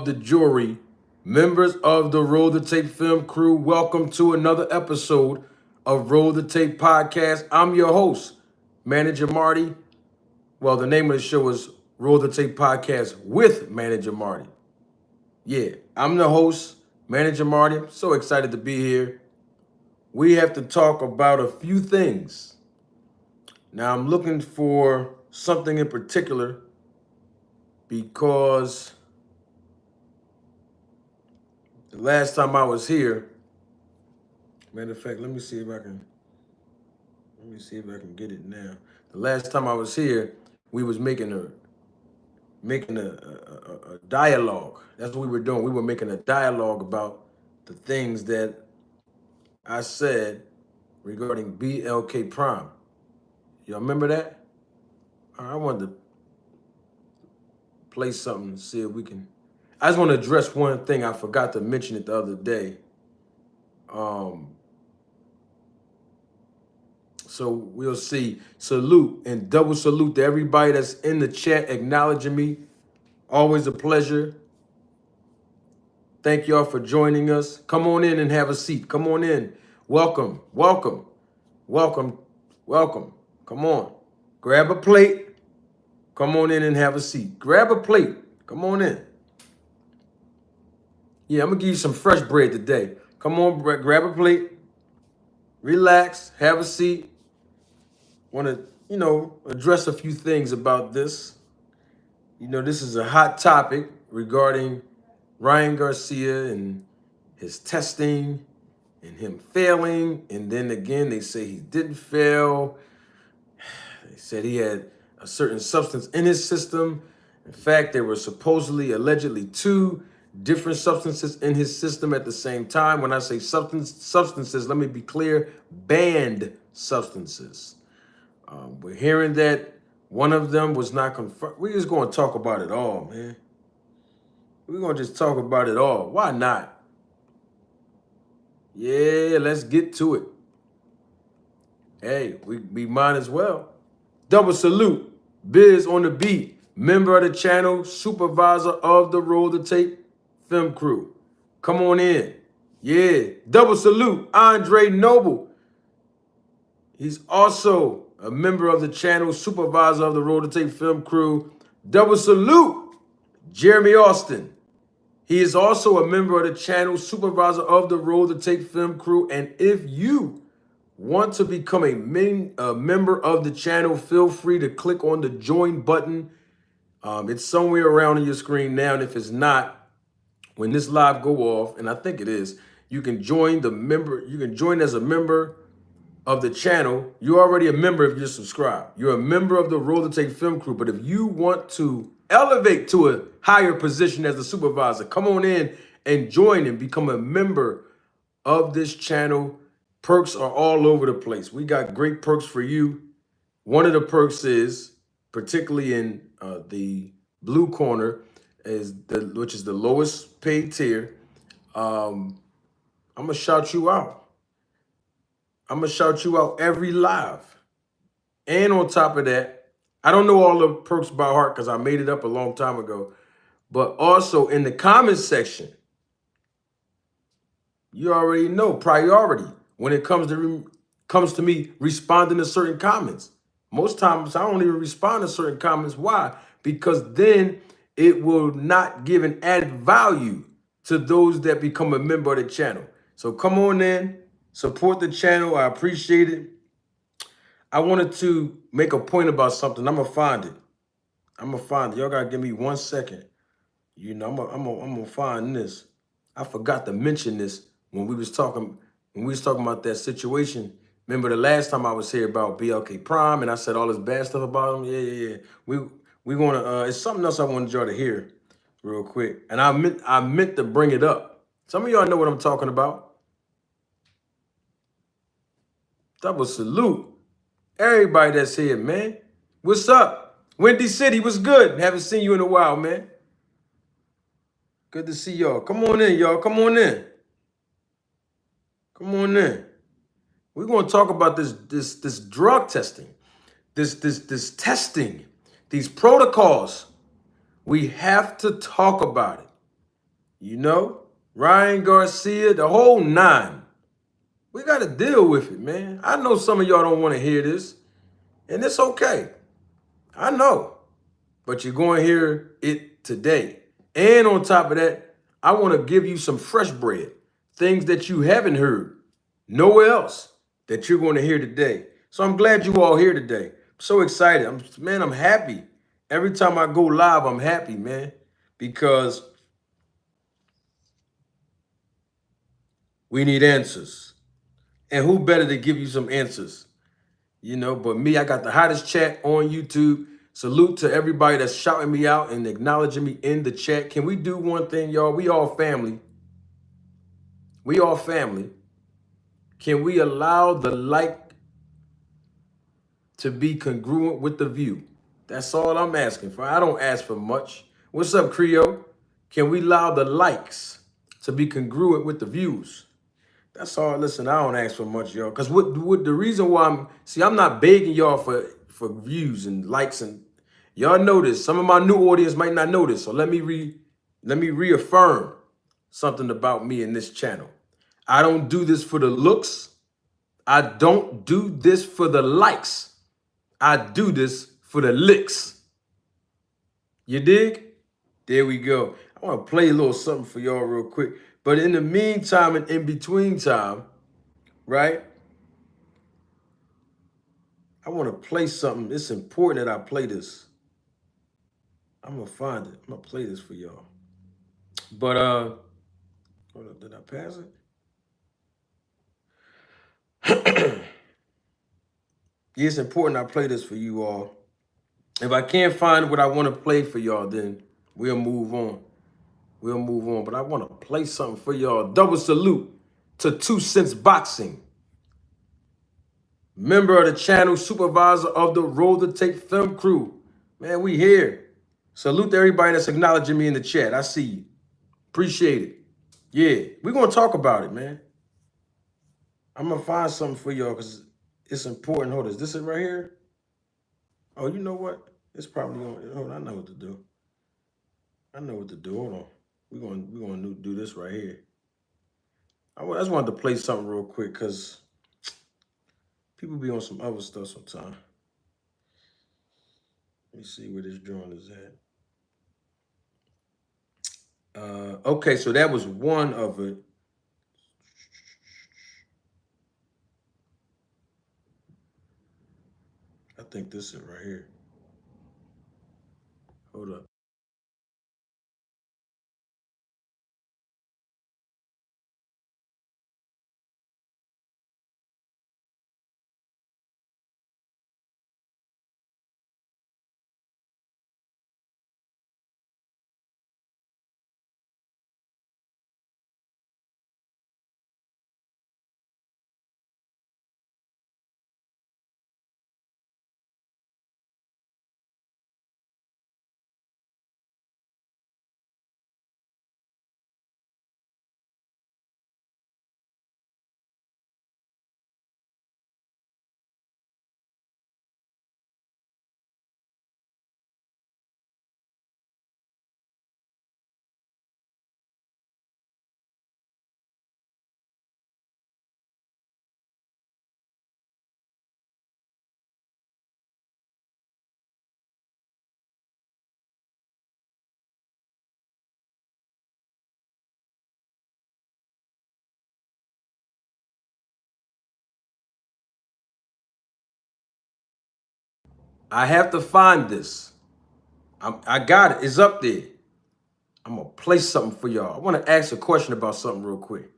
the jury, members of the Roll the Tape film crew, welcome to another episode of Roll the Tape podcast. I'm your host, Manager Marty. Well, the name of the show is Roll the Tape podcast with Manager Marty. Yeah, I'm the host, Manager Marty. I'm so excited to be here. We have to talk about a few things. Now, I'm looking for something in particular because the last time I was here, matter of fact, let me see if I can get it now. The last time I was here, we was making a dialogue. That's what we were doing. We were making a dialogue about the things that I said regarding BLK Prime. Y'all remember that? I wanted to play something, see if we can. I just want to address one thing. I forgot to mention it the other day. So we'll see. Salute and double salute to everybody that's in the chat acknowledging me. Always a pleasure. Thank y'all for joining us. Come on in and have a seat. Come on in. Welcome, welcome, welcome, welcome. Come on. Grab a plate. Come on in and have a seat. Grab a plate. Come on in. Yeah, I'm going to give you some fresh bread today. Come on, grab a plate. Relax. Have a seat. Want to, address a few things about this. This is a hot topic regarding Ryan Garcia and his testing and him failing. And then again, they say he didn't fail. They said he had a certain substance in his system. In fact, there were supposedly, allegedly, 2 different substances in his system at the same time. When I say substances, let me be clear, banned substances. We're hearing that one of them was not confirmed. We're just going to talk about it all, man. We're going to just talk about it all. Why not? Yeah, let's get to it. Hey, we might as well. Double salute. Biz on the beat. Member of the channel, supervisor of the Roll the Tape film crew. Come on in. Yeah. Double salute. Andre Noble. He's also a member of the channel, supervisor of the Roll the Tape film crew. Double salute. Jeremy Austin. He is also a member of the channel, supervisor of the Roll the Tape film crew. And if you want to become a member of the channel, feel free to click on the join button. It's somewhere around on your screen now. And if it's not, when this live go off, and I think it is, you can join as a member of the channel. You're already a member if you're subscribed. You're a member of the Roll the Tape film crew. But if you want to elevate to a higher position as a supervisor, come on in and join and become a member of this channel. Perks are all over the place. We got great perks for you. One of the perks is, particularly in the blue corner, which is the lowest paid tier. I'm gonna shout you out. I'm gonna shout you out every live. And on top of that, I don't know all the perks by heart because I made it up a long time ago. But also in the comments section, you already know priority when it comes to me responding to certain comments. Most times I don't even respond to certain comments. Why? Because then it will not give an added value to those that become a member of the channel. So come on in, support the channel. I appreciate it. I wanted to make a point about something. I'm gonna find it. Y'all gotta give me 1 second. I'm gonna find this. I forgot to mention this when we was talking about that situation. Remember the last time I was here about BLK Prime and I said all this bad stuff about him? Yeah. We gonna it's something else I wanted y'all to hear real quick. And I meant to bring it up. Some of y'all know what I'm talking about. Double salute. Everybody that's here, man. What's up? Windy City, what's good? Haven't seen you in a while, man. Good to see y'all. Come on in, y'all. Come on in. Come on in. We're going to talk about this drug testing, this testing, these protocols. We have to talk about it. You know, Ryan Garcia, the whole nine. We got to deal with it, man. I know some of y'all don't want to hear this, and it's okay. I know, but you're going to hear it today. And on top of that, I want to give you some fresh bread, things that you haven't heard nowhere else that you're going to hear today. So I'm glad you all here today. I'm so excited. I'm happy. Every time I go live, I'm happy, man, because we need answers. And who better to give you some answers? You know, but me, I got the hottest chat on YouTube. Salute to everybody that's shouting me out and acknowledging me in the chat. Can we do one thing, y'all? We all family. We all family. Can we allow the like to be congruent with the view? That's all I'm asking for. I don't ask for much. What's up, Creole? Can we allow the likes to be congruent with the views? That's all. Listen, I don't ask for much, y'all. Because what the reason why I'm not begging y'all for views and likes, and y'all know this. Some of my new audience might not know this. So let me reaffirm something about me in this channel. I don't do this for the looks. I don't do this for the likes. I do this for the licks. You dig? There we go. I want to play a little something for y'all real quick. But in the meantime and in between time, right? I want to play something. It's important that I play this. I'm going to find it. I'm going to play this for y'all. But, hold up, did I pass it? Yeah, it's important I play this for you all. If I can't find what I want to play for y'all, then we'll move on. We'll move on. But I want to play something for y'all. Double salute to 2 Cents Boxing. Member of the channel, supervisor of the Roll the Tape film crew. Man, we here. Salute to everybody that's acknowledging me in the chat. I see you. Appreciate it. Yeah, we're going to talk about it, man. I'm going to find something for y'all because it's important. Hold on, is this it right here? Oh, you know what? It's probably on. Hold on, I know what to do. I know what to do. Hold on. We're going to do this right here. I just wanted to play something real quick because people be on some other stuff sometimes. Let me see where this drawing is at. Okay, so that was one of it. I think this is right here. Hold up. I have to find this. I got it. It's up there. I'm going to play something for y'all. I want to ask a question about something real quick.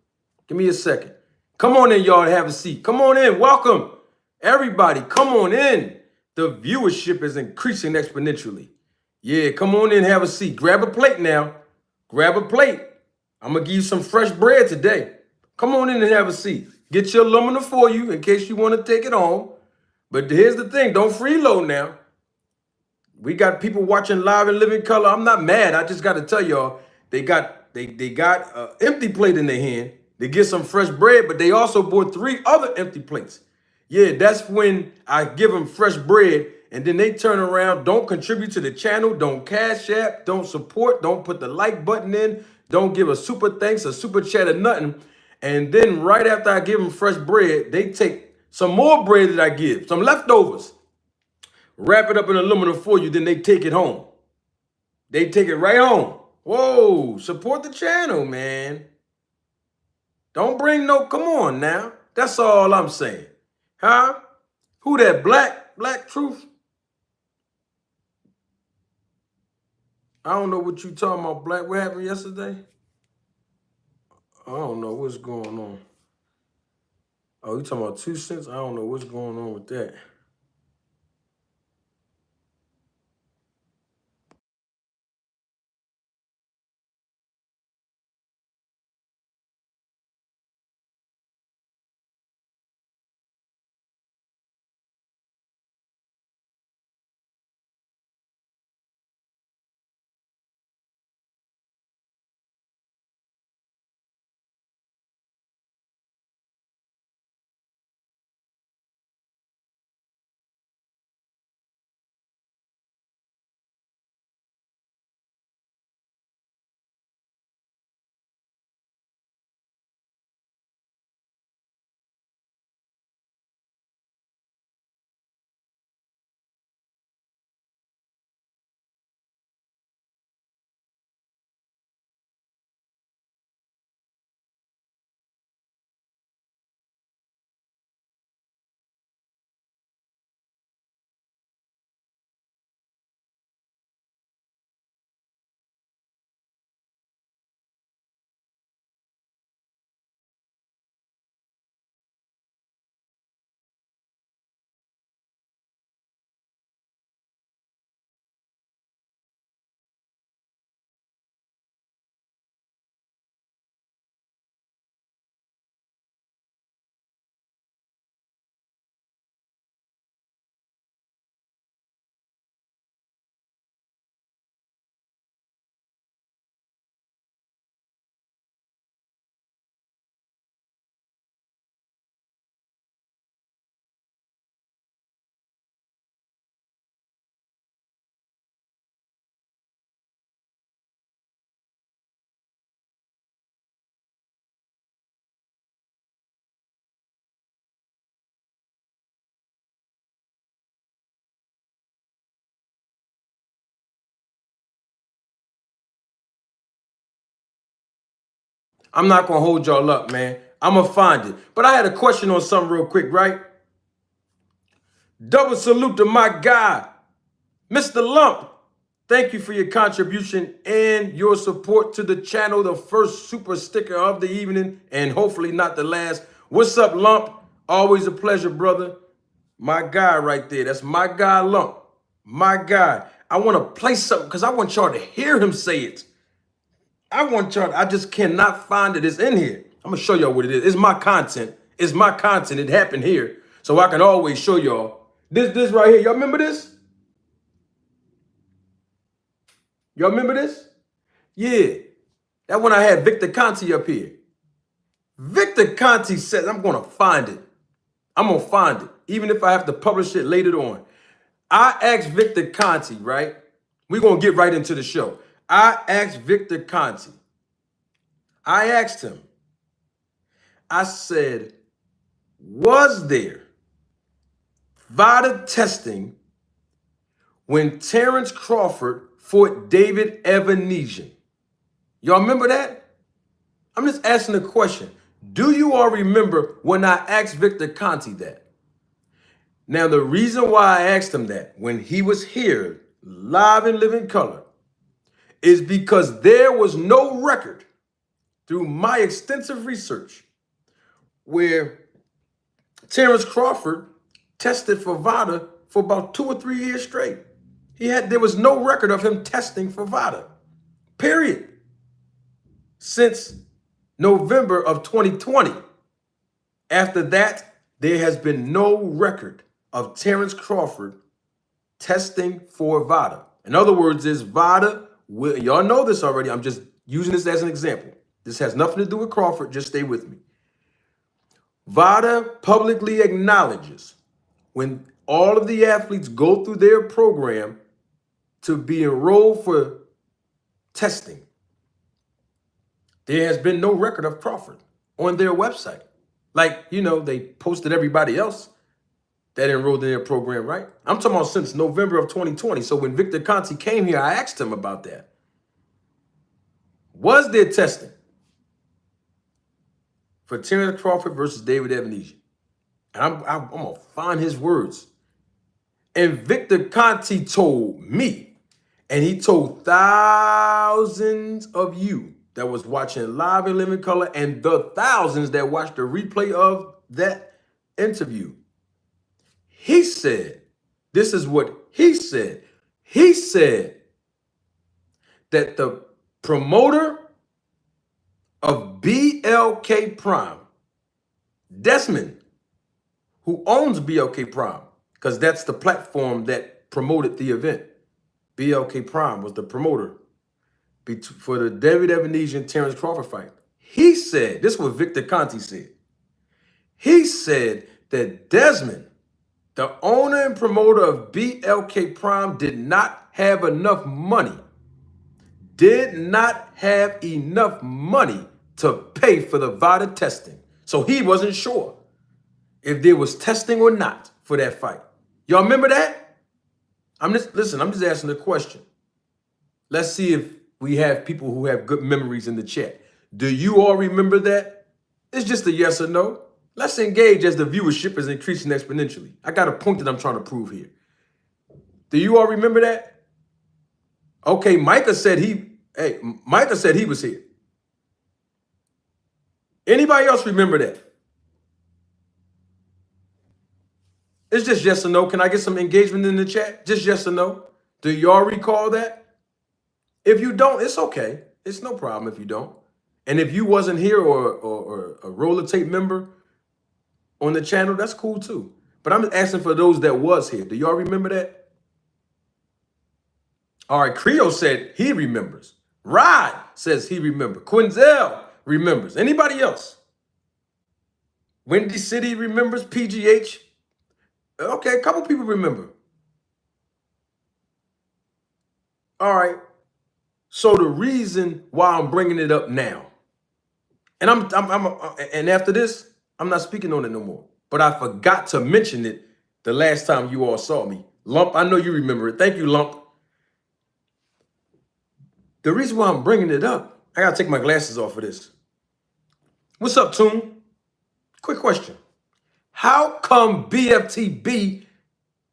Give me a second. Come on in, y'all, and have a seat. Come on in. Welcome. Everybody, come on in. The viewership is increasing exponentially. Yeah, come on in, have a seat. Grab a plate now. Grab a plate. I'm going to give you some fresh bread today. Come on in and have a seat. Get your aluminum for you in case you want to take it home. But here's the thing. Don't freeload now. We got people watching live in living color. I'm not mad. I just got to tell y'all, they got an empty plate in their hand. They get some fresh bread, but they also bought 3 other empty plates. Yeah, that's when I give them fresh bread, and then they turn around, don't contribute to the channel, don't cash app, don't support, don't put the like button in, don't give a super thanks, a super chat, or nothing. And then right after I give them fresh bread, they take some more bread that I give, some leftovers, wrap it up in aluminum for you, then they take it home. They take it right home. Whoa, support the channel, man. Don't bring no, come on now. That's all I'm saying. Huh? Who that, Black Truth? I don't know what you talking about, Black. What happened yesterday? I don't know what's going on. Oh, you talking about 2 cents? I don't know what's going on with that. I'm not going to hold y'all up, man. I'm going to find it. But I had a question on something real quick, right? Double salute to my guy, Mr. Lump. Thank you for your contribution and your support to the channel. The first super sticker of the evening and hopefully not the last. What's up, Lump? Always a pleasure, brother. My guy right there. That's my guy, Lump. My guy. I want to play something because I want y'all to hear him say it. I just cannot find it. It's in here. I'm going to show y'all what it is. It's my content. It's my content. It happened here. So I can always show y'all. This right here. Y'all remember this? Y'all remember this? Yeah. That when I had Victor Conte up here. Victor Conte says, I'm going to find it. I'm going to find it. Even if I have to publish it later on. I asked Victor Conte, right? We're going to get right into the show. I asked Victor Conte. I asked him. I said, was there VADA testing when Terrence Crawford fought David Evanesian? Y'all remember that? I'm just asking a question. Do you all remember when I asked Victor Conte that? Now, the reason why I asked him that when he was here, live in living color, is because there was no record through my extensive research where Terrence Crawford tested for VADA for about 2 or 3 years straight. There was no record of him testing for VADA, period. Since November of 2020. After that, there has been no record of Terrence Crawford testing for VADA. In other words, is VADA, y'all know this already, I'm just using this as an example. This has nothing to do with Crawford, just stay with me. VADA publicly acknowledges when all of the athletes go through their program to be enrolled for testing, There has been no record of Crawford on their website. Like, you know, they posted everybody else that enrolled in their program, right? I'm talking about since November of 2020. So when Victor Conte came here, I asked him about that. Was there testing for Terrence Crawford versus David Ebenezer? And I'm going to find his words. And Victor Conte told me, and he told thousands of you that was watching live in living color and the thousands that watched the replay of that interview. He said, this is what he said. He said that the promoter of BLK Prime, Desmond, who owns BLK Prime, because that's the platform that promoted the event. BLK Prime was the promoter for the David Ebenezer and Terrence Crawford fight. He said, this is what Victor Conte said. He said that Desmond, the owner and promoter of BLK Prime, did not have enough money. Did not have enough money to pay for the VADA testing. So he wasn't sure if there was testing or not for that fight. Y'all remember that? I'm just asking the question. Let's see if we have people who have good memories in the chat. Do you all remember that? It's just a yes or no. Let's engage as the viewership is increasing exponentially. I got a point that I'm trying to prove here. Do you all remember that? Okay, Micah said he was here. Anybody else remember that? It's just yes or no. Can I get some engagement in the chat? Just yes or no. Do y'all recall that? If you don't, it's okay. It's no problem if you don't. And if you wasn't here or a roller tape member on the channel, that's cool too. But I'm asking for those that was here. Do y'all remember that? All right, Creo said he remembers. Rod says he remembers. Quinzel remembers. Anybody else? Windy City remembers. PGH. Okay, a couple people remember. All right. So the reason why I'm bringing it up now, and and after this, I'm not speaking on it no more. But I forgot to mention it the last time you all saw me. Lump, I know you remember it. Thank you, Lump. The reason why I'm bringing it up, I gotta take my glasses off for this. What's up, Toon? Quick question. How come BFTB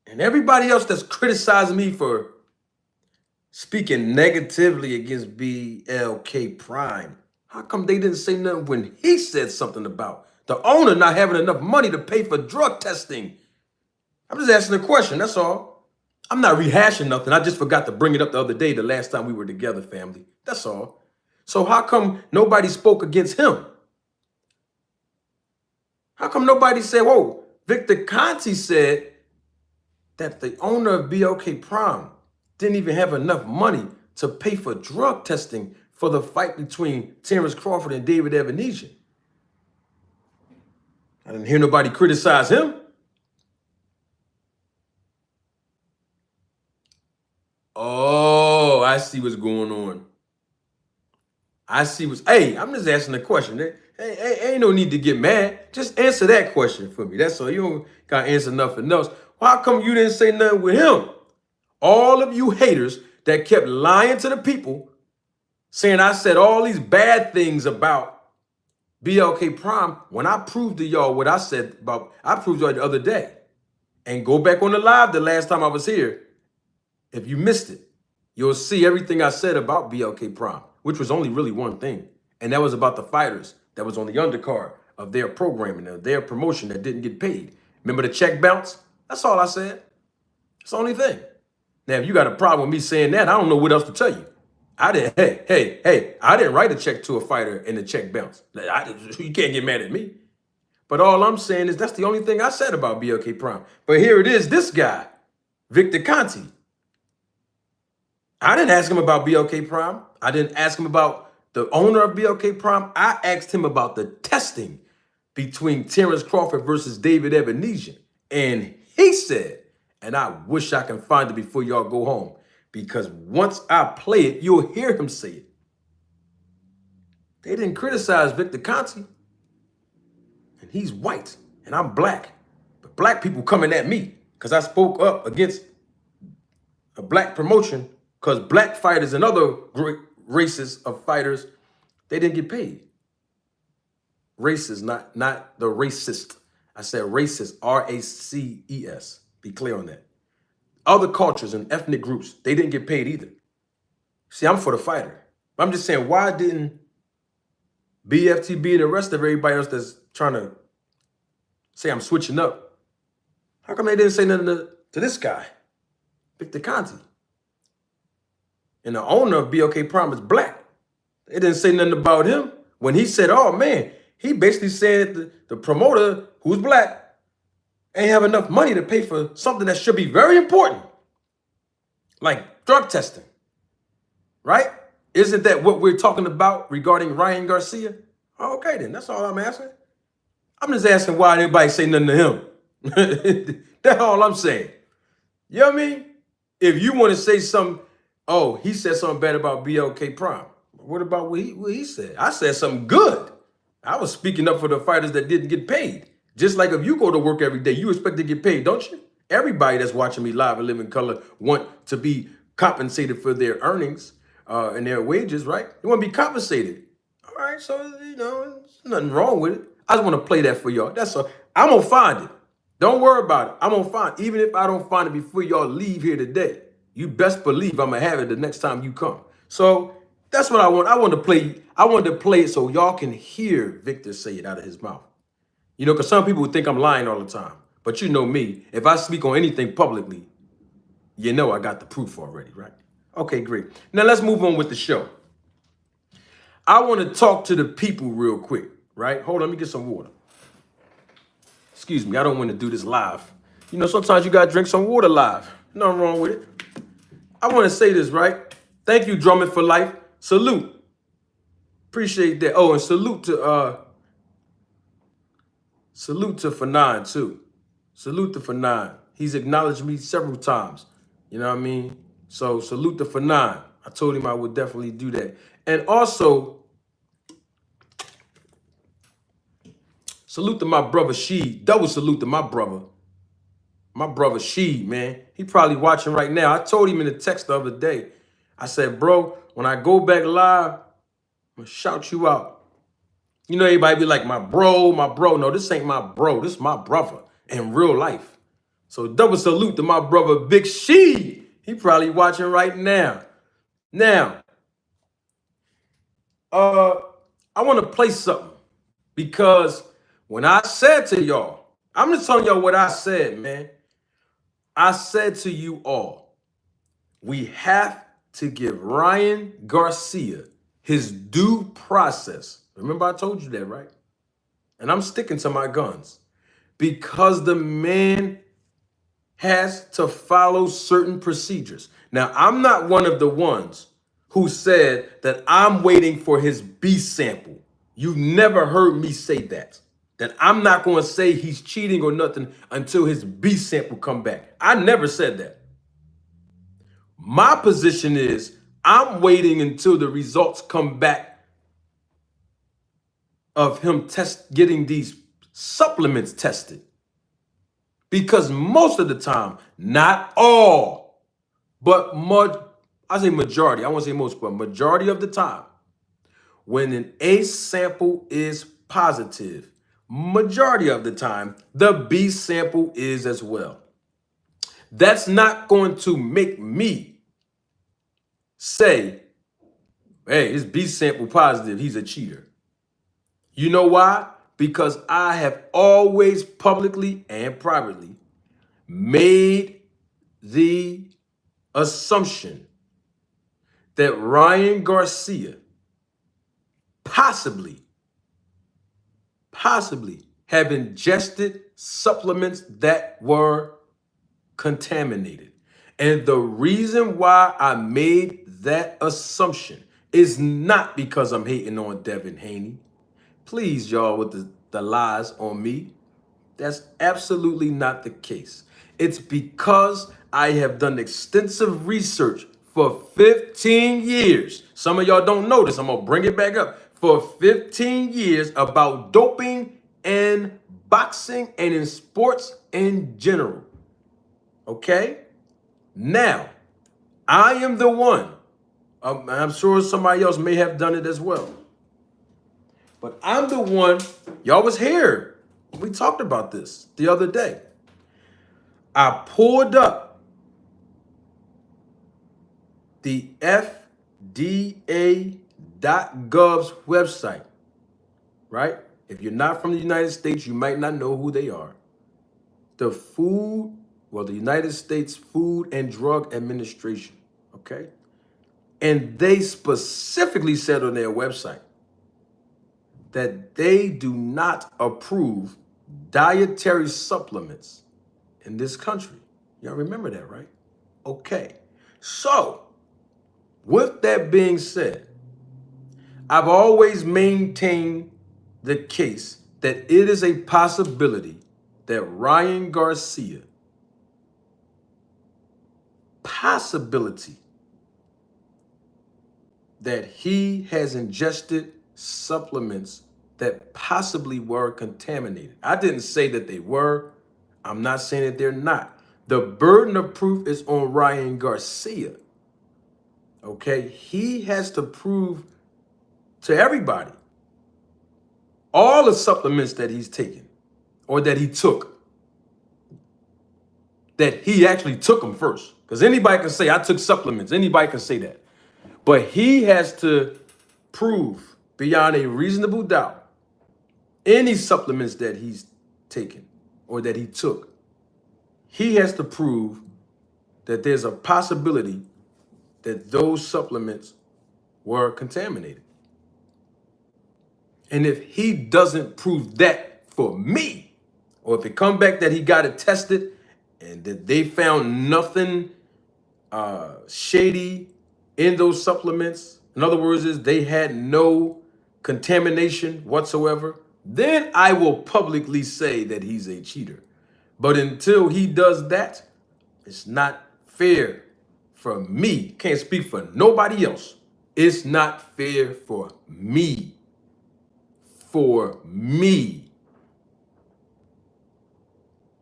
and everybody else that's criticizing me for speaking negatively against BLK Prime, how come they didn't say nothing when he said something about the owner not having enough money to pay for drug testing? I'm just asking a question, that's all. I'm not rehashing nothing. I just forgot to bring it up the other day, the last time we were together, family. That's all. So how come nobody spoke against him? How come nobody said, whoa, Victor Conte said that the owner of BLK Prime didn't even have enough money to pay for drug testing for the fight between Terrence Crawford and David Ebenezer? I didn't hear nobody criticize him. Oh, I see what's going on. Hey, I'm just asking a question. Hey, ain't no need to get mad. Just answer that question for me. That's all. You don't got to answer nothing else. How come you didn't say nothing with him? All of you haters that kept lying to the people, saying I said all these bad things about BLK Prime, when I proved to y'all what I said about, I proved y'all the other day. And go back on the live the last time I was here. If you missed it, you'll see everything I said about BLK Prime, which was only really one thing. And that was about the fighters that was on the undercard of their programming, of their promotion that didn't get paid. Remember the check bounce? That's all I said. It's the only thing. Now, if you got a problem with me saying that, I don't know what else to tell you. I didn't write a check to a fighter and the check bounce. You can't get mad at me. But all I'm saying is that's the only thing I said about BLK Prime. But here it is, this guy, Victor Conte. I didn't ask him about BLK Prime. I didn't ask him about the owner of BLK Prime. I asked him about the testing between Terrence Crawford versus David Ebenezer. And he said, and I wish I can find it before y'all go home, because once I play it, you'll hear him say it. They didn't criticize Victor Conte. And he's white and I'm black. But black people coming at me because I spoke up against a black promotion because black fighters and other great races of fighters, they didn't get paid. Racist, not the racist. I said racist, R-A-C-E-S. Be clear on that. Other cultures and ethnic groups, they didn't get paid either. See, I'm for the fighter. I'm just saying, why didn't BFTB and the rest of everybody else that's trying to say I'm switching up, how come they didn't say nothing to this guy, Victor Conte? And the owner of BLK Prime is black. They didn't say nothing about him. When he said, oh man, he basically said the promoter, who's black, ain't have enough money to pay for something that should be very important, like drug testing, right? Isn't that what we're talking about regarding Ryan Garcia? Okay, then, that's all I'm asking. I'm just asking why anybody say nothing to him. That's all I'm saying. You know what I mean? If you want to say something, oh, he said something bad about BLK Prime. What about what he said? I said something good. I was speaking up for the fighters that didn't get paid. Just like if you go to work every day, you expect to get paid, don't you? Everybody that's watching me live and live in color want to be compensated for their earnings and their wages, right? They want to be compensated. All right, so, you know, there's nothing wrong with it. I just want to play that for y'all. That's all. I'm going to find it. Don't worry about it. I'm going to find it. Even if I don't find it before y'all leave here today, you best believe I'm going to have it the next time you come. So that's what I want. I wanted to play it so y'all can hear Victor say it out of his mouth. You know, because some people think I'm lying all the time. But you know me, if I speak on anything publicly, you know I got the proof already, right? Okay, great. Now let's move on with the show. I want to talk to the people real quick, right? Hold on, let me get some water. Excuse me, I don't want to do this live. You know, sometimes you got to drink some water live. Nothing wrong with it. I want to say this, right? Thank you, Drummond for Life. Salute. Appreciate that. Oh, and salute to Fanon, too. Salute to Fanon. He's acknowledged me several times. You know what I mean? So salute to Fanon. I told him I would definitely do that. And also, salute to my brother Sheed. Double salute to my brother. My brother Sheed, man. He probably watching right now. I told him in the text the other day. I said, bro, when I go back live, I'm going to shout you out. You know, everybody be like, my bro, my bro. No, this ain't my bro. This is my brother in real life. So double salute to my brother, Big Sheed. He probably watching right now. Now, I want to play something because when I said to y'all, I'm just telling y'all what I said, man. I said to you all, we have to give Ryan Garcia his due process. Remember I told you that, right? And I'm sticking to my guns because the man has to follow certain procedures. Now, I'm not one of the ones who said that I'm waiting for his B sample. You've never heard me say that I'm not going to say he's cheating or nothing until his B sample come back. I never said that. My position is I'm waiting until the results come back of him getting these supplements tested. Because most of the time, not all, but I say majority, I won't say most, but majority of the time, when an A sample is positive, majority of the time, the B sample is as well. That's not going to make me say, hey, his B sample positive, he's a cheater. You know why? Because I have always publicly and privately made the assumption that Ryan Garcia possibly have ingested supplements that were contaminated. And the reason why I made that assumption is not because I'm hating on Devin Haney. Please, y'all, with the lies on me. That's absolutely not the case. It's because I have done extensive research for 15 years. Some of y'all don't know this. I'm going to bring it back up. for 15 years about doping in boxing and in sports in general. Okay? Now, I am the one. I'm sure somebody else may have done it as well. But I'm the one, y'all was here. We talked about this the other day. I pulled up the FDA.gov's website, right? If you're not from the United States, you might not know who they are. The United States Food and Drug Administration, okay? And they specifically said on their website that they do not approve dietary supplements in this country. Y'all remember that, right? Okay. So, with that being said, I've always maintained the case that it is a possibility that Ryan Garcia, that he has ingested supplements that possibly were contaminated. I didn't say that they were. I'm not saying that they're not. The burden of proof is on Ryan Garcia. Okay? He has to prove to everybody all the supplements that he's taken or that he took, that he actually took them first. Because anybody can say, I took supplements. Anybody can say that. But he has to prove beyond a reasonable doubt any supplements that he's taken or that he took. He has to prove that there's a possibility that those supplements were contaminated. And if he doesn't prove that for me, or if it come back that he got it tested and that they found nothing shady in those supplements, in other words, is they had no contamination whatsoever, then I will publicly say that he's a cheater. But until he does that, it's not fair for me. Can't speak for nobody else. It's not fair for me. For me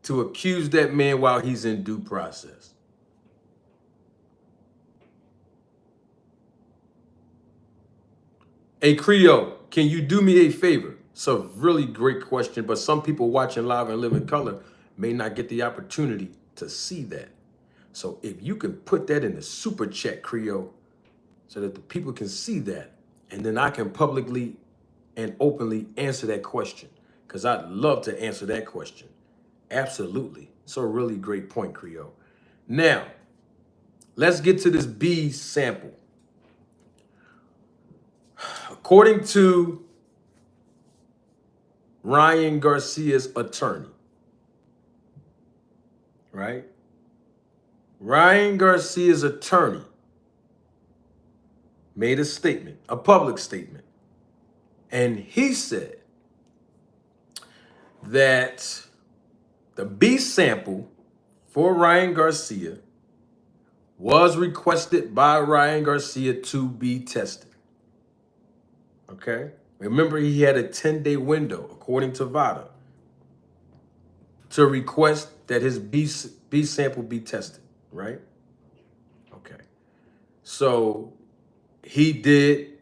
to accuse that man while he's in due process. Hey, Creole, can you do me a favor? It's a really great question, but some people watching live and live in color may not get the opportunity to see that. So if you can put that in the super chat, Creole, so that the people can see that, and then I can publicly and openly answer that question, because I'd love to answer that question. Absolutely. It's a really great point, Creole. Now, let's get to this B sample. According to Ryan Garcia's attorney, right? Ryan Garcia's attorney made a statement, a public statement, and he said that the B sample for Ryan Garcia was requested by Ryan Garcia to be tested. Okay? Remember, he had a 10-day window, according to VADA, to request that his B sample be tested, right? Okay. So he did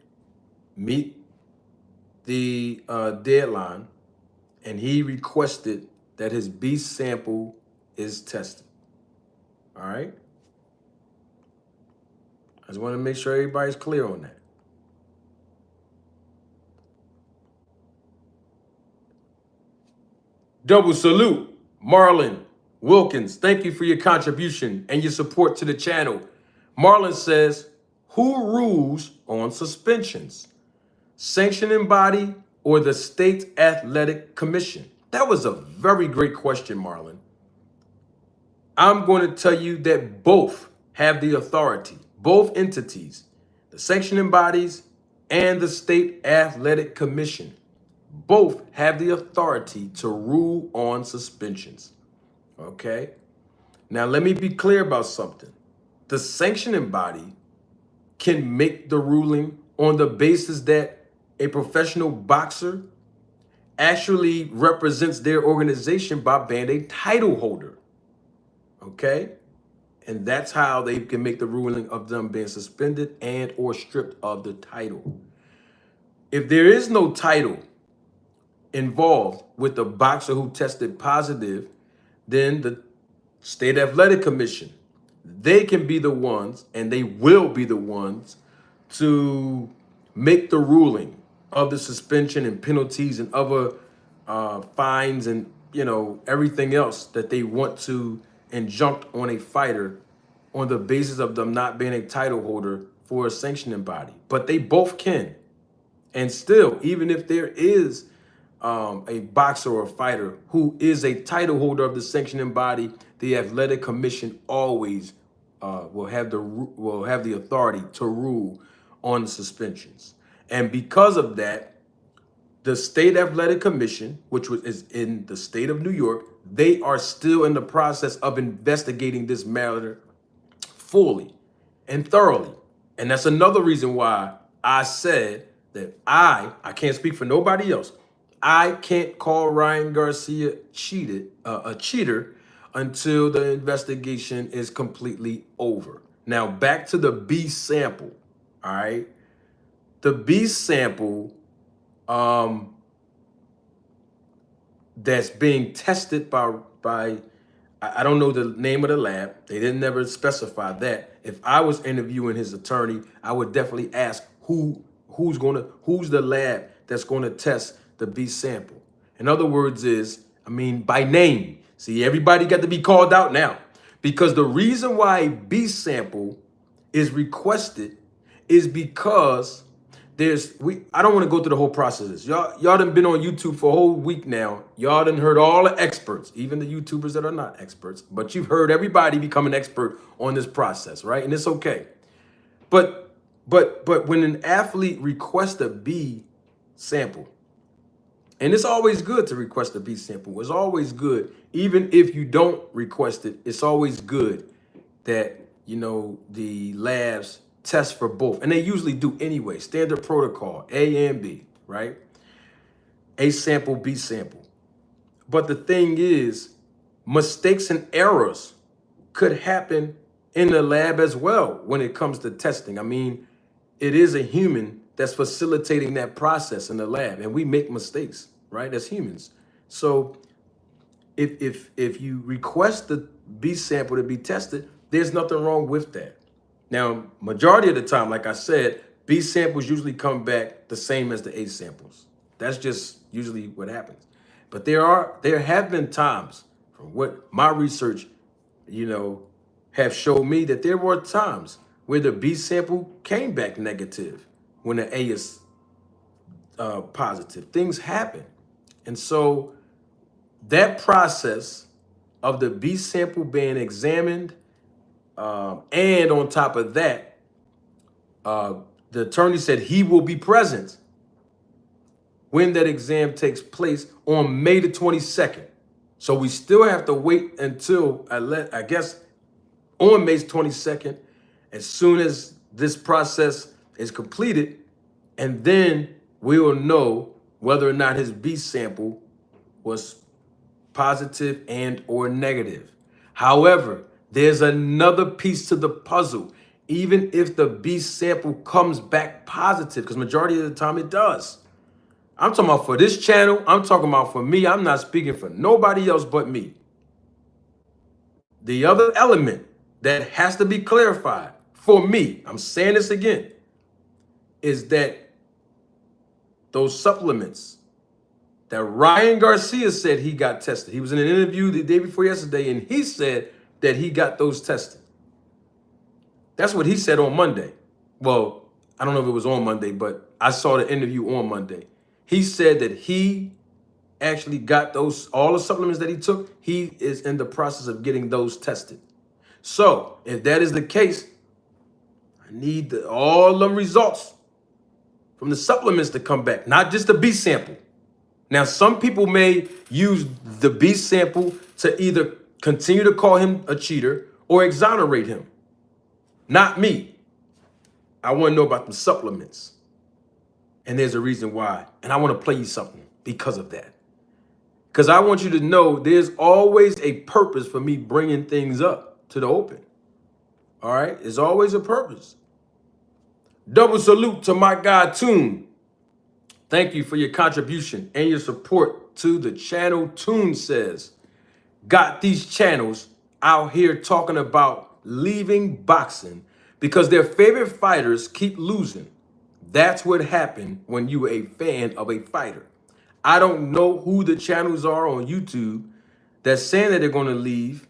meet the deadline, and he requested that his B sample is tested. All right? I just want to make sure everybody's clear on that. Double salute, Marlon Wilkins. Thank you for your contribution and your support to the channel. Marlon says, who rules on suspensions? Sanctioning body or the State Athletic Commission? That was a very great question, Marlon. I'm going to tell you that both have the authority, both entities, the sanctioning bodies and the State Athletic Commission, both have the authority to rule on suspensions. Okay? Now, let me be clear about something. The sanctioning body can make the ruling on the basis that a professional boxer actually represents their organization by being a title holder. Okay? And that's how they can make the ruling of them being suspended and or stripped of the title. If there is no title involved with the boxer who tested positive, then the State Athletic Commission, they can be the ones, and they will be the ones, to make the ruling of the suspension and penalties and other fines and everything else that they want to injunct on a fighter on the basis of them not being a title holder for a sanctioning body. But they both can. And still, even if there is a boxer or a fighter who is a title holder of the sanctioning body, the athletic commission always will have the authority to rule on the suspensions. And because of that, the State Athletic Commission, which is in the state of New York, they are still in the process of investigating this matter fully and thoroughly. And that's another reason why I said that I can't speak for nobody else. I can't call Ryan Garcia a cheater until the investigation is completely over. Now, back to the B sample, all right? The B sample that's being tested by I don't know the name of the lab. They didn't never specify that. If I was interviewing his attorney, I would definitely ask who's the lab that's gonna test the B sample. In other words, by name. See, everybody got to be called out now, because the reason why a B sample is requested is because I don't want to go through the whole process. Y'all done been on YouTube for a whole week now. Y'all done heard all the experts, even the YouTubers that are not experts, but you've heard everybody become an expert on this process, right? And it's okay. But when an athlete requests a B sample, and it's always good to request a B sample. It's always good. Even if you don't request it, it's always good that, the labs test for both. And they usually do anyway. Standard protocol, A and B, right? A sample, B sample. But the thing is, mistakes and errors could happen in the lab as well when it comes to testing. It is a human that's facilitating that process in the lab, and we make mistakes, right, as humans. So if you request the B sample to be tested, there's nothing wrong with that. Now, majority of the time, like I said, B samples usually come back the same as the A samples. That's just usually what happens. But there have been times, from what my research, have showed me, that there were times where the B sample came back negative when the A is positive. Things happen. And so that process of the B sample being examined, and on top of that, the attorney said he will be present when that exam takes place on May the 22nd. So we still have to wait until, I guess, on May 22nd, as soon as this process is completed, and then we will know whether or not his B sample was positive and or negative. However, there's another piece to the puzzle. Even if the B sample comes back positive, because majority of the time it does. I'm talking about for this channel. I'm talking about for me. I'm not speaking for nobody else but me. The other element that has to be clarified for me, I'm saying this again, is that those supplements that Ryan Garcia said he got tested. He was in an interview the day before yesterday, and he said that he got those tested. That's what he said on Monday. Well, I don't know if it was on Monday, but I saw the interview on Monday. He said that he actually got all the supplements that he took, he is in the process of getting those tested. So if that is the case, I need all them results from the supplements to come back, not just the B sample. Now, some people may use the B sample to either continue to call him a cheater or exonerate him. Not me. I want to know about the supplements. And there's a reason why. And I want to play you something because of that. Because I want you to know there's always a purpose for me bringing things up to the open. All right? There's always a purpose. Double salute to my guy, Toon. Thank you for your contribution and your support to the channel. Toon says, got these channels out here talking about leaving boxing because their favorite fighters keep losing. That's what happened when you were a fan of a fighter. I don't know who the channels are on YouTube that's saying that they're going to leave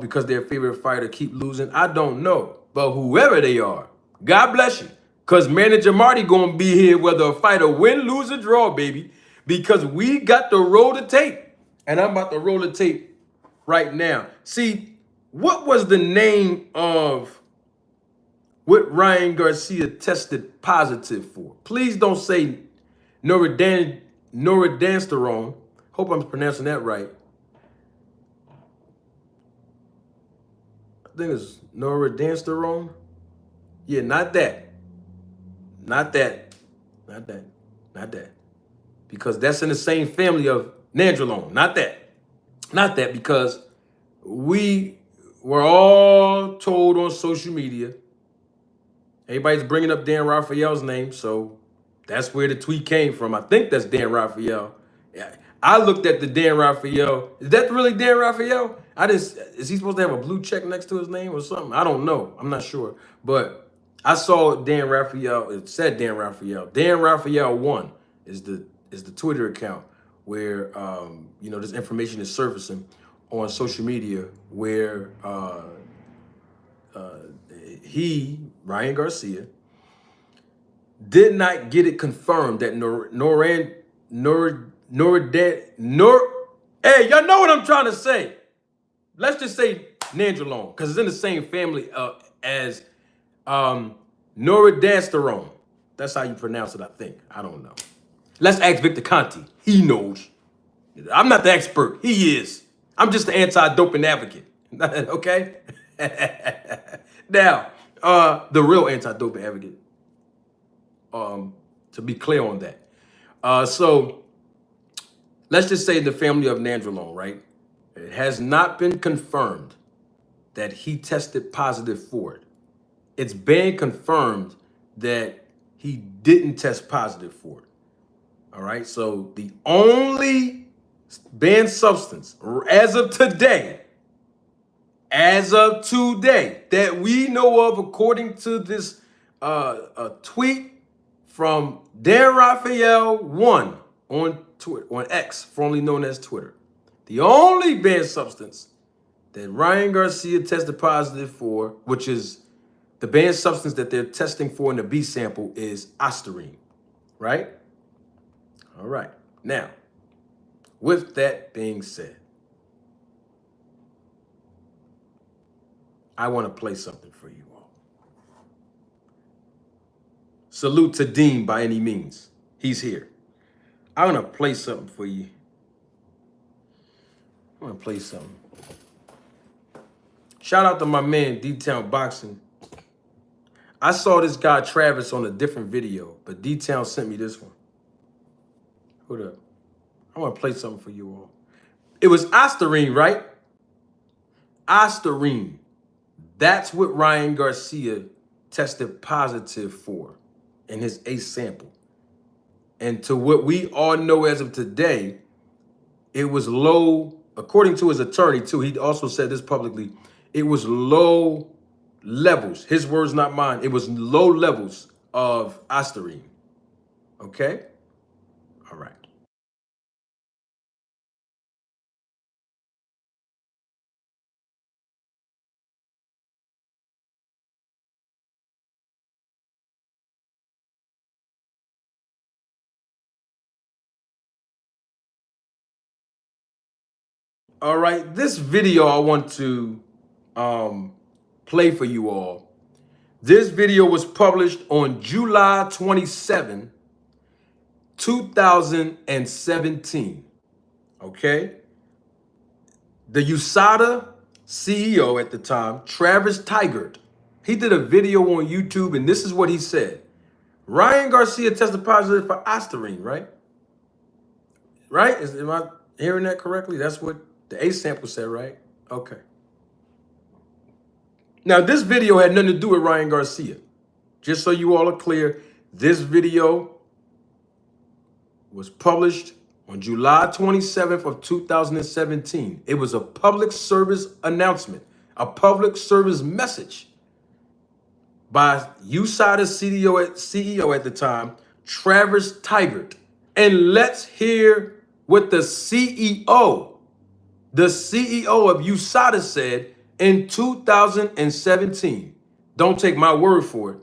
because their favorite fighter keep losing. I don't know. But whoever they are, God bless you. Because Manager Marty going to be here whether a fighter win, lose, or draw, baby. Because we got the roll the tape. And I'm about to roll the tape right now. See, what was the name of what Ryan Garcia tested positive for? Please don't say noradanisterone. Hope I'm pronouncing that right. I think it's noradanisterone. Yeah, not that. Not that. Not that. Not that. Because that's in the same family of nandrolone. Not that. Not that, because we were all told on social media. Everybody's bringing up Dan Raphael's name, so that's where the tweet came from. I think that's Dan Raphael. Yeah, I looked at the Dan Raphael. Is that really Dan Raphael? Is he supposed to have a blue check next to his name or something? I don't know. I'm not sure. But I saw Dan Raphael. It said Dan Raphael. Dan Raphael 1 is the Twitter account where this information is surfacing on social media where Ryan Garcia, did not get it confirmed that hey, y'all know what I'm trying to say. Let's just say nandrolone, because it's in the same family as noradanisterone. That's how you pronounce it, I think. I don't know. Let's ask Victor Conte. He knows. I'm not the expert. He is. I'm just the anti-doping advocate. Okay? Now, the real anti-doping advocate. To be clear on that. So let's just say the family of nandrolone, right? It has not been confirmed that he tested positive for it. It's been confirmed that he didn't test positive for it. All right. So the only banned substance as of today, that we know of, according to this tweet from Dan Raphael 1 on Twitter, on X, formerly known as Twitter, the only banned substance that Ryan Garcia tested positive for, which is the banned substance that they're testing for in the B sample, is Ostarine, right? All right. Now, with that being said, I want to play something for you all. Salute to Dean by any means. He's here. I want to play something for you. I want to play something. Shout out to my man, D-Town Boxing. I saw this guy, Travis, on a different video, but D-Town sent me this one. Hold up. I want to play something for you all. It was Ostarine, right? Ostarine. That's what Ryan Garcia tested positive for in his ACE sample. And to what we all know as of today, it was low, according to his attorney too, he also said this publicly, it was low levels, his words, not mine, it was low levels of Ostarine, okay? All right. All right, this video I want to play for you all. This video was published on July 27, 2017, okay? The USADA CEO at the time, Travis Tigert, he did a video on YouTube, and this is what he said. Ryan Garcia tested positive for Ostarine, right? Right? Am I hearing that correctly? That's what the A sample said, right? Okay. Now, this video had nothing to do with Ryan Garcia. Just so you all are clear, this video was published on July 27th of 2017. It was a public service announcement, a public service message by USADA CEO at the time, Travis Tigert. And let's hear what the CEO of USADA said in 2017. Don't take my word for it.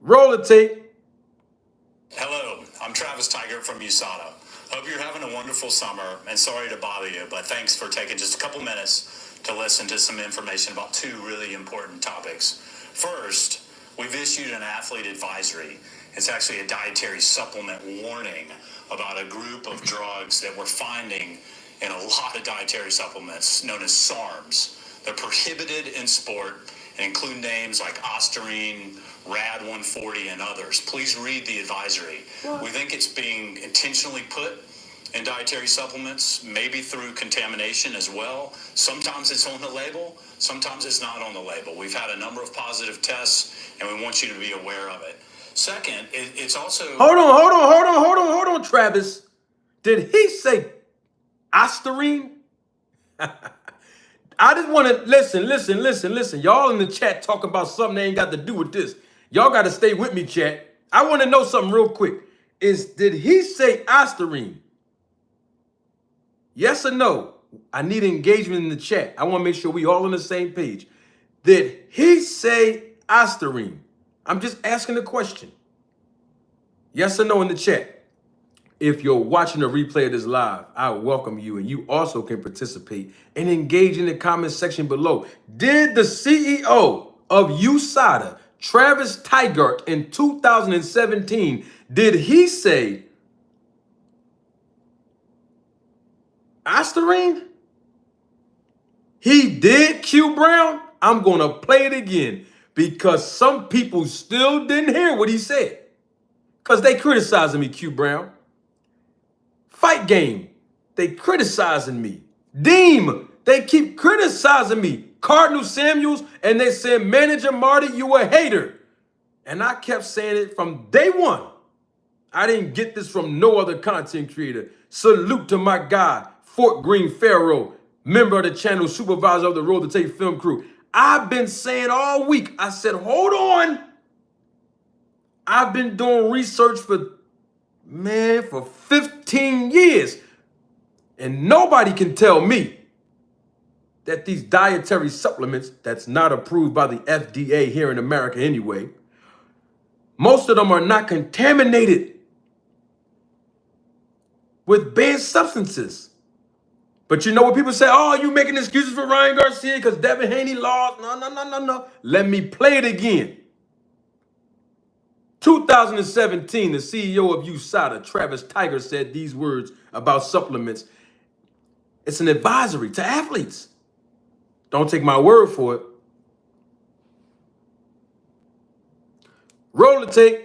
Roll the tape. Hello, I'm Travis Tigert from USADA. Hope you're having a wonderful summer, and sorry to bother you, but thanks for taking just a couple minutes to listen to some information about two really important topics. First, we've issued an athlete advisory. It's actually a dietary supplement warning about a group of drugs that we're finding in a lot of dietary supplements known as SARMs. They're prohibited in sport and include names like Ostarine, Rad 140, and others. Please read the advisory. We think it's being intentionally put in dietary supplements, maybe through contamination as well. Sometimes it's on the label, sometimes it's not on the label. We've had a number of positive tests, and we want you to be aware of it. Second, it's also... Hold on, Travis. Did he say Ostarine? I just want to listen. Y'all in the chat talking about something that ain't got to do with this. Y'all got to stay with me, chat. I want to know something real quick. Did he say Ostarine? Yes or no? I need engagement in the chat. I want to make sure we all on the same page. Did he say Ostarine? I'm just asking the question. Yes or no in the chat? If you're watching a replay of this live, I welcome you, and you also can participate and engage in the comment section below. Did the CEO of USADA, Travis Tigert, in 2017, did he say Ostarine? He did, Q Brown? I'm going to play it again because some people still didn't hear what he said because they criticizing me, Q Brown. Fight Game, they criticizing me. Deem, they keep criticizing me. Cardinal Samuels, and they said, Manager Marty, you a hater. And I kept saying it from day one. I didn't get this from no other content creator. Salute to my guy, Fort Greene Pharaoh, member of the channel, supervisor of the Roll to Tape film crew. I've been saying all week, I said, hold on. I've been doing research for 15 years. And nobody can tell me that these dietary supplements that's not approved by the FDA here in America anyway, most of them are not contaminated with banned substances. But you know what people say? Oh, you making excuses for Ryan Garcia because Devin Haney lost. No. Let me play it again. 2017, the CEO of USADA, Travis Tigert, said these words about supplements. It's an advisory to athletes. Don't take my word for it. Roll the tape.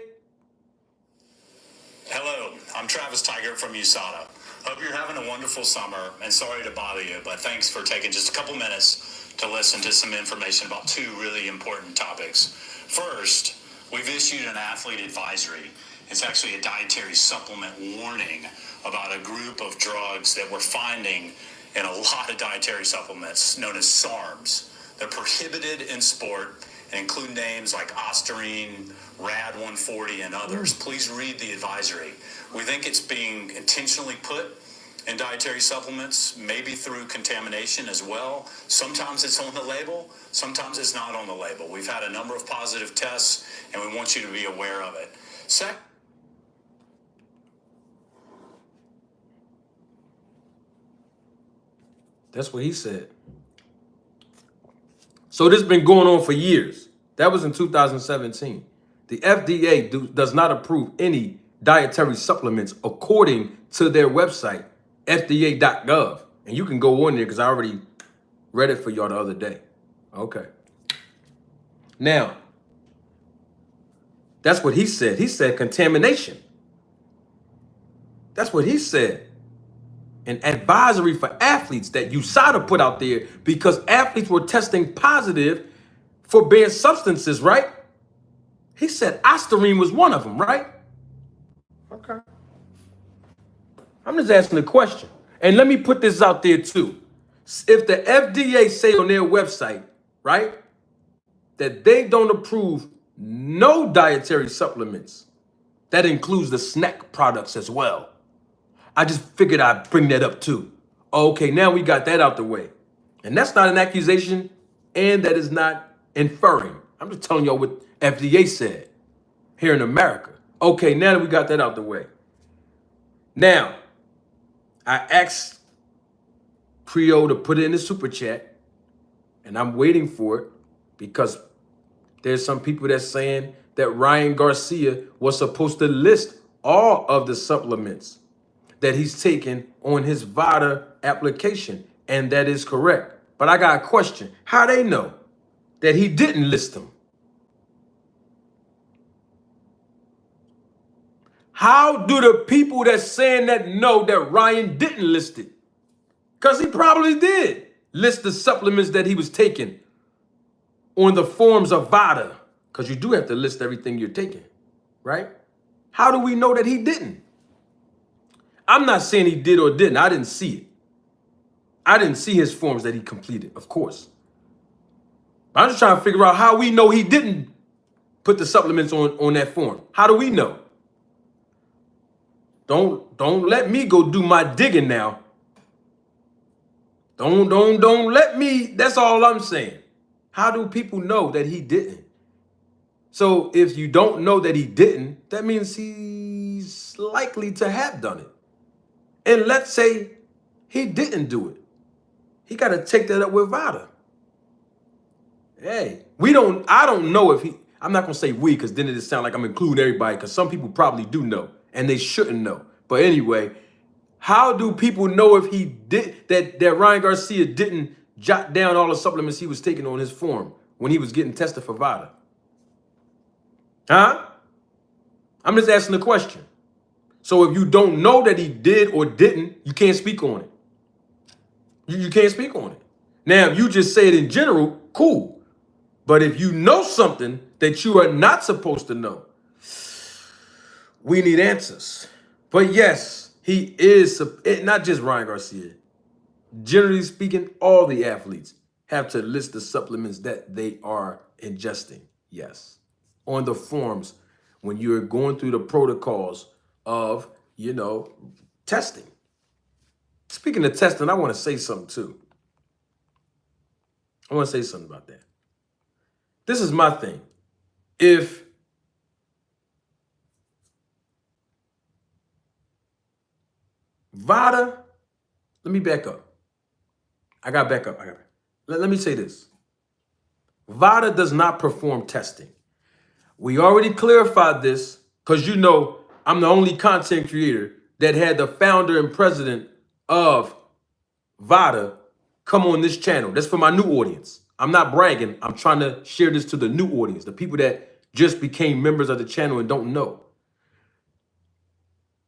Hello, I'm Travis Tigert from USADA. Hope you're having a wonderful summer, and sorry to bother you, but thanks for taking just a couple minutes to listen to some information about two really important topics. First, we've issued an athlete advisory. It's actually a dietary supplement warning about a group of drugs that we're finding in a lot of dietary supplements known as SARMs. They're prohibited in sport and include names like Ostarine, Rad 140, and others. Please read the advisory. We think it's being intentionally put in dietary supplements, maybe through contamination as well. Sometimes it's on the label, sometimes it's not on the label. We've had a number of positive tests, and we want you to be aware of it. Second, that's what he said. So this has been going on for years. That was in 2017. The FDA does not approve any dietary supplements according to their website, fda.gov. And you can go on there because I already read it for y'all the other day. Okay. Now, That's what he said. He said contamination. That's what he said. An advisory for athletes that USADA put out there because athletes were testing positive for banned substances, right? He said Ostarine was one of them, right? Okay. I'm just asking a question. And let me put this out there too. If the FDA say on their website, right, that they don't approve no dietary supplements, that includes the snack products as well. I just figured I'd bring that up too. Okay, now we got that out the way. And that's not an accusation, and that is not inferring. I'm just telling y'all what FDA said here in America. Okay, now that we got that out the way. Now, I asked Creo to put it in the super chat, and I'm waiting for it because there's some people that's saying that Ryan Garcia was supposed to list all of the supplements that he's taken on his VADA application, and that is correct. But I got a question. How they know that he didn't list them? How do the people that's saying that know that Ryan didn't list it? Because he probably did list the supplements that he was taking on the forms of VADA, because you do have to list everything you're taking, right? How do we know that he didn't? I'm not saying he did or didn't. I didn't see it. I didn't see his forms that he completed, of course. I'm just trying to figure out how we know he didn't put the supplements on that form. How do we know? Don't let me go do my digging now. Don't let me. That's all I'm saying. How do people know that he didn't? So if you don't know that he didn't, that means he's likely to have done it. And let's say he didn't do it. He got to take that up with VADA. Hey, I don't know if I'm not going to say we, because then it sound like I'm including everybody, because some people probably do know and they shouldn't know. But anyway, how do people know if he did that Ryan Garcia didn't jot down all the supplements he was taking on his form when he was getting tested for VADA? Huh? I'm just asking the question. So if you don't know that he did or didn't, you can't speak on it. You can't speak on it. Now, if you just say it in general, cool. But if you know something that you are not supposed to know, we need answers. But yes, he is, not just Ryan Garcia. Generally speaking, all the athletes have to list the supplements that they are ingesting. Yes. On the forms when you're going through the protocols of, testing. Speaking of testing, I want to say something too. I want to say something about that. This is my thing. If VADA, let me back up. I got to back up. Let me say this. VADA does not perform testing. We already clarified this because I'm the only content creator that had the founder and president of VADA come on this channel. That's for my new audience. I'm not bragging. I'm trying to share this to the new audience, the people that just became members of the channel and don't know.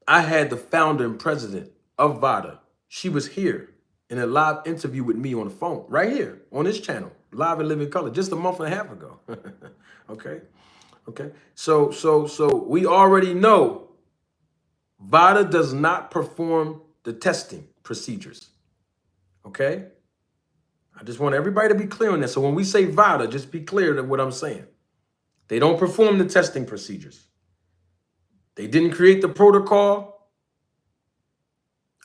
I had the founder and president of VADA. She was here in a live interview with me on the phone, right here on this channel, live and living color, just a month and a half ago. Okay. So we already know VADA does not perform the testing procedures. Okay. I just want everybody to be clear on that. So when we say VADA, just be clear to what I'm saying. They don't perform the testing procedures. They didn't create the protocol.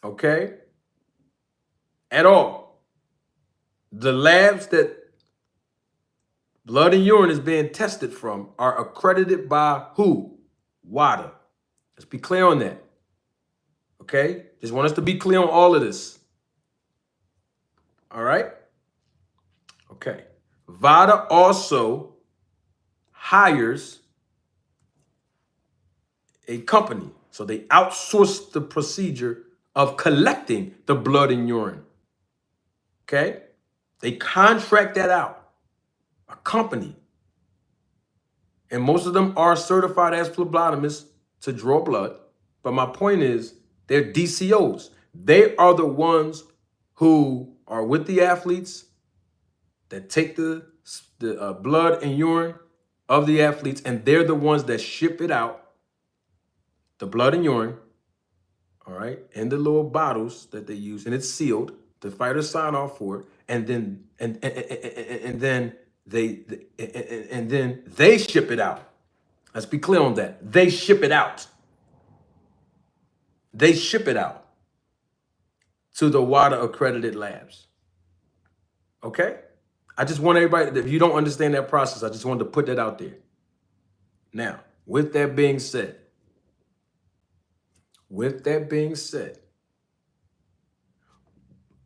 Okay. At all. The labs that blood and urine is being tested from are accredited by who? WADA. Let's be clear on that. Okay? Just want us to be clear on all of this. All right? Okay. VADA also hires a company. So they outsource the procedure of collecting the blood and urine. Okay? They contract that out. A company. And most of them are certified as phlebotomists to draw blood. But my point is, they're DCOs. They are the ones who are with the athletes that take the blood and urine of the athletes, and they're the ones that ship it out, the blood and urine, all right, in the little bottles that they use, and it's sealed. The fighters sign off for it, and then they ship it out. Let's be clear on that. They ship it out. They ship it out to the WADA accredited labs. Okay? I just want everybody, if you don't understand that process, I just wanted to put that out there. Now, with that being said,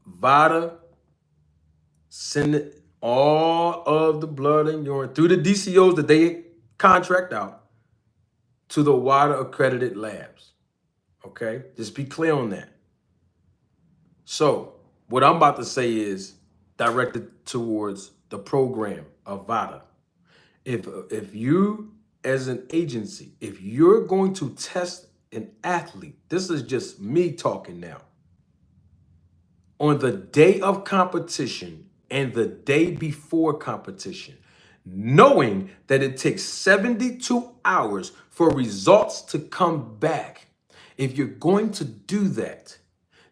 VADA send all of the blood and urine through the DCOs that they contract out to the WADA accredited labs. Okay? Just be clear on that. So, what I'm about to say is directed towards the program of VADA. If you, as an agency, if you're going to test an athlete, this is just me talking now, on the day of competition and the day before competition, knowing that it takes 72 hours for results to come back, if you're going to do that,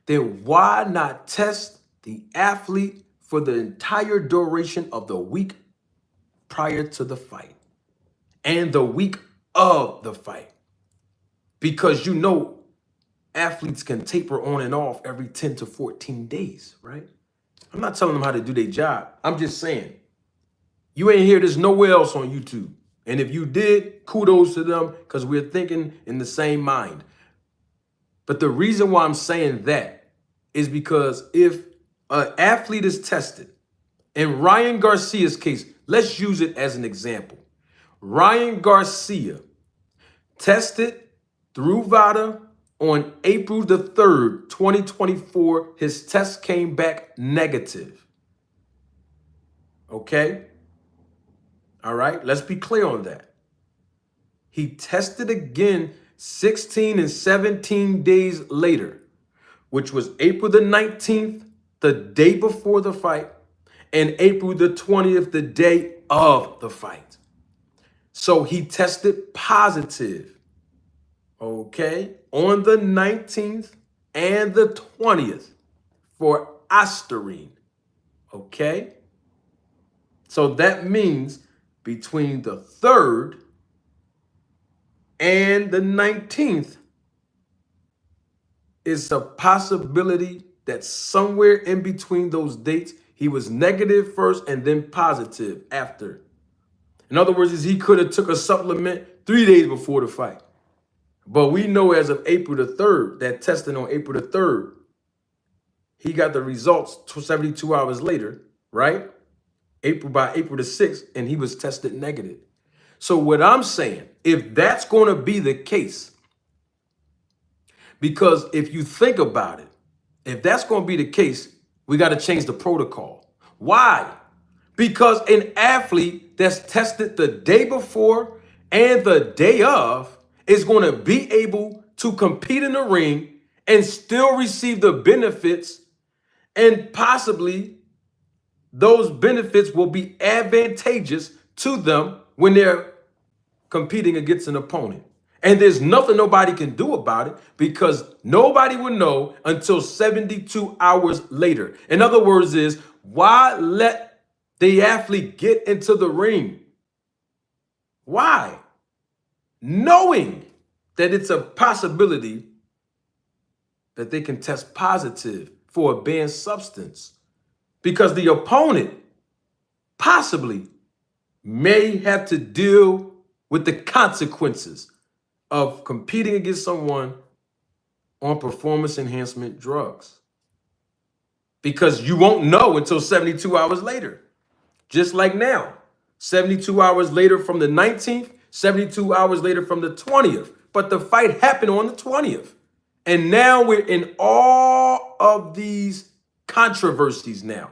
then why not test the athlete for the entire duration of the week prior to the fight and the week of the fight? Because you know athletes can taper on and off every 10 to 14 days, right? I'm not telling them how to do their job. I'm just saying, you ain't hear this nowhere else on YouTube. And if you did, kudos to them, because we're thinking in the same mind. But the reason why I'm saying that is because if an athlete is tested, in Ryan Garcia's case, let's use it as an example. Ryan Garcia tested through VADA on April the 3rd, 2024. His test came back negative. Okay? All right, let's be clear on that. He tested again 16 and 17 days later, which was April the 19th, the day before the fight, and April the 20th, the day of the fight. So he tested positive, okay, on the 19th and the 20th for Ostarine, okay? So that means between the 3rd and the 19th is a possibility that somewhere in between those dates, he was negative first and then positive after. In other words, he could have took a supplement 3 days before the fight. But we know as of April the 3rd, that testing on April the 3rd, he got the results 72 hours later, right? By April the 6th, and he was tested negative. So what I'm saying, if that's going to be the case, because if you think about it, if that's going to be the case, we got to change the protocol. Why? Because an athlete that's tested the day before and the day of is going to be able to compete in the ring and still receive the benefits, and possibly those benefits will be advantageous to them when they're competing against an opponent. And there's nothing nobody can do about it because nobody will know until 72 hours later. In other words, why let the athlete get into the ring? Why? Knowing that it's a possibility that they can test positive for a banned substance because the opponent possibly may have to deal with the consequences of competing against someone on performance enhancement drugs. Because you won't know until 72 hours later. Just like now, 72 hours later from the 19th, 72 hours later from the 20th. But the fight happened on the 20th. And now we're in all of these controversies now.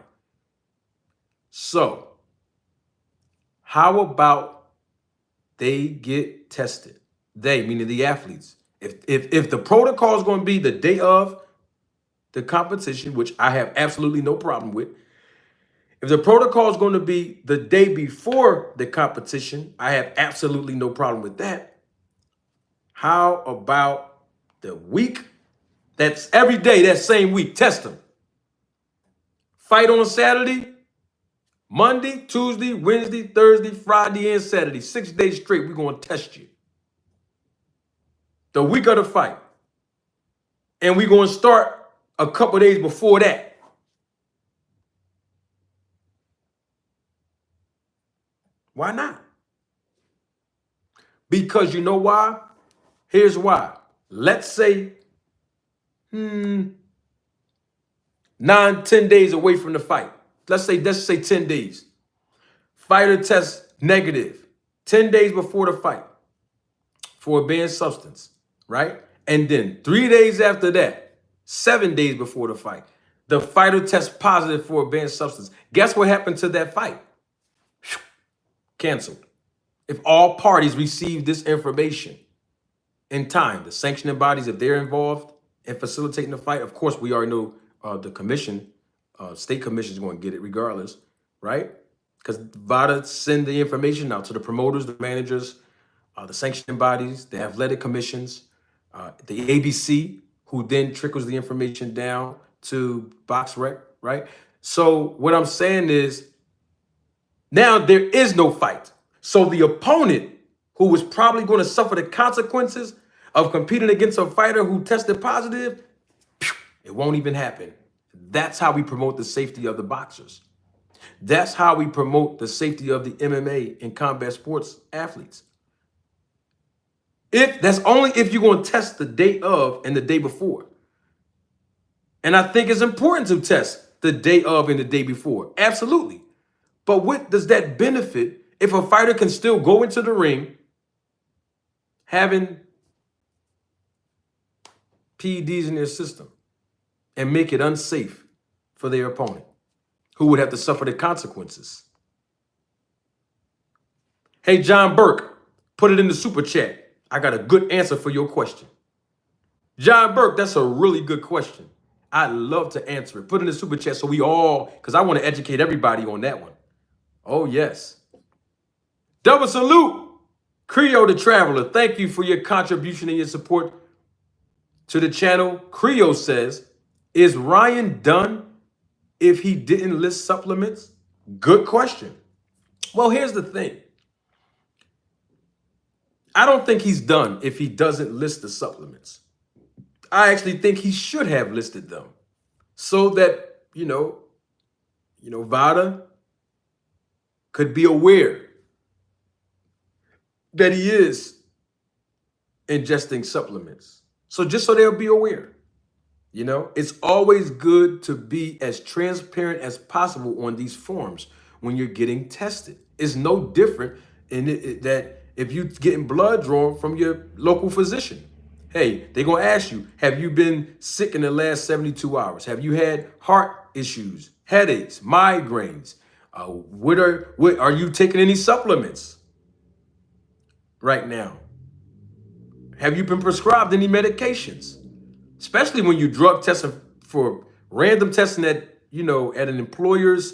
So, how about they get tested. They, meaning the athletes. If the protocol is going to be the day of the competition, which I have absolutely no problem with, if the protocol is going to be the day before the competition, I have absolutely no problem with that. How about the week? That's every day, that same week, test them. Fight on Saturday, Monday, Tuesday, Wednesday, Thursday, Friday, and Saturday. 6 days straight, we're going to test you. The week of the fight. And we're going to start a couple days before that. Why not? Because you know why? Here's why. Let's say 9, 10 days away from the fight. Let's say 10 days. Fighter tests negative 10 days before the fight for a banned substance, right? And then 3 days after that, 7 days before the fight, the fighter tests positive for a banned substance. Guess what happened to that fight? Canceled. If all parties receive this information in time, the sanctioning bodies, if they're involved in facilitating the fight, of course, we already know the commission, state commission is going to get it regardless, right? Because VADA send the information out to the promoters, the managers, the sanctioning bodies, the athletic commissions, the ABC, who then trickles the information down to BoxRec, right? So what I'm saying is now there is no fight. So the opponent who was probably going to suffer the consequences of competing against a fighter who tested positive, it won't even happen. That's how we promote the safety of the boxers. That's how we promote the safety of the MMA and combat sports athletes. That's only if you're going to test the day of and the day before. And I think it's important to test the day of and the day before. Absolutely. But what does that benefit if a fighter can still go into the ring having PEDs in their system and make it unsafe for their opponent, who would have to suffer the consequences? Hey, John Burke, put it in the super chat. I got a good answer for your question. John Burke, that's a really good question. I'd love to answer it. Put it in the super chat so we all, because I want to educate everybody on that one. Oh, yes. Double salute, Creo the Traveler. Thank you for your contribution and your support to the channel. Creo says, is Ryan done if he didn't list supplements? Good question. Well, here's the thing. I don't think he's done if he doesn't list the supplements. I actually think he should have listed them so that, VADA could be aware that he is ingesting supplements. So just so they'll be aware, it's always good to be as transparent as possible on these forms when you're getting tested. It's no different in that if you're getting blood drawn from your local physician. Hey, they're going to ask you, have you been sick in the last 72 hours? Have you had heart issues, headaches, migraines? Are you taking any supplements right now? Have you been prescribed any medications? Especially when you drug testing for random testing at an employer's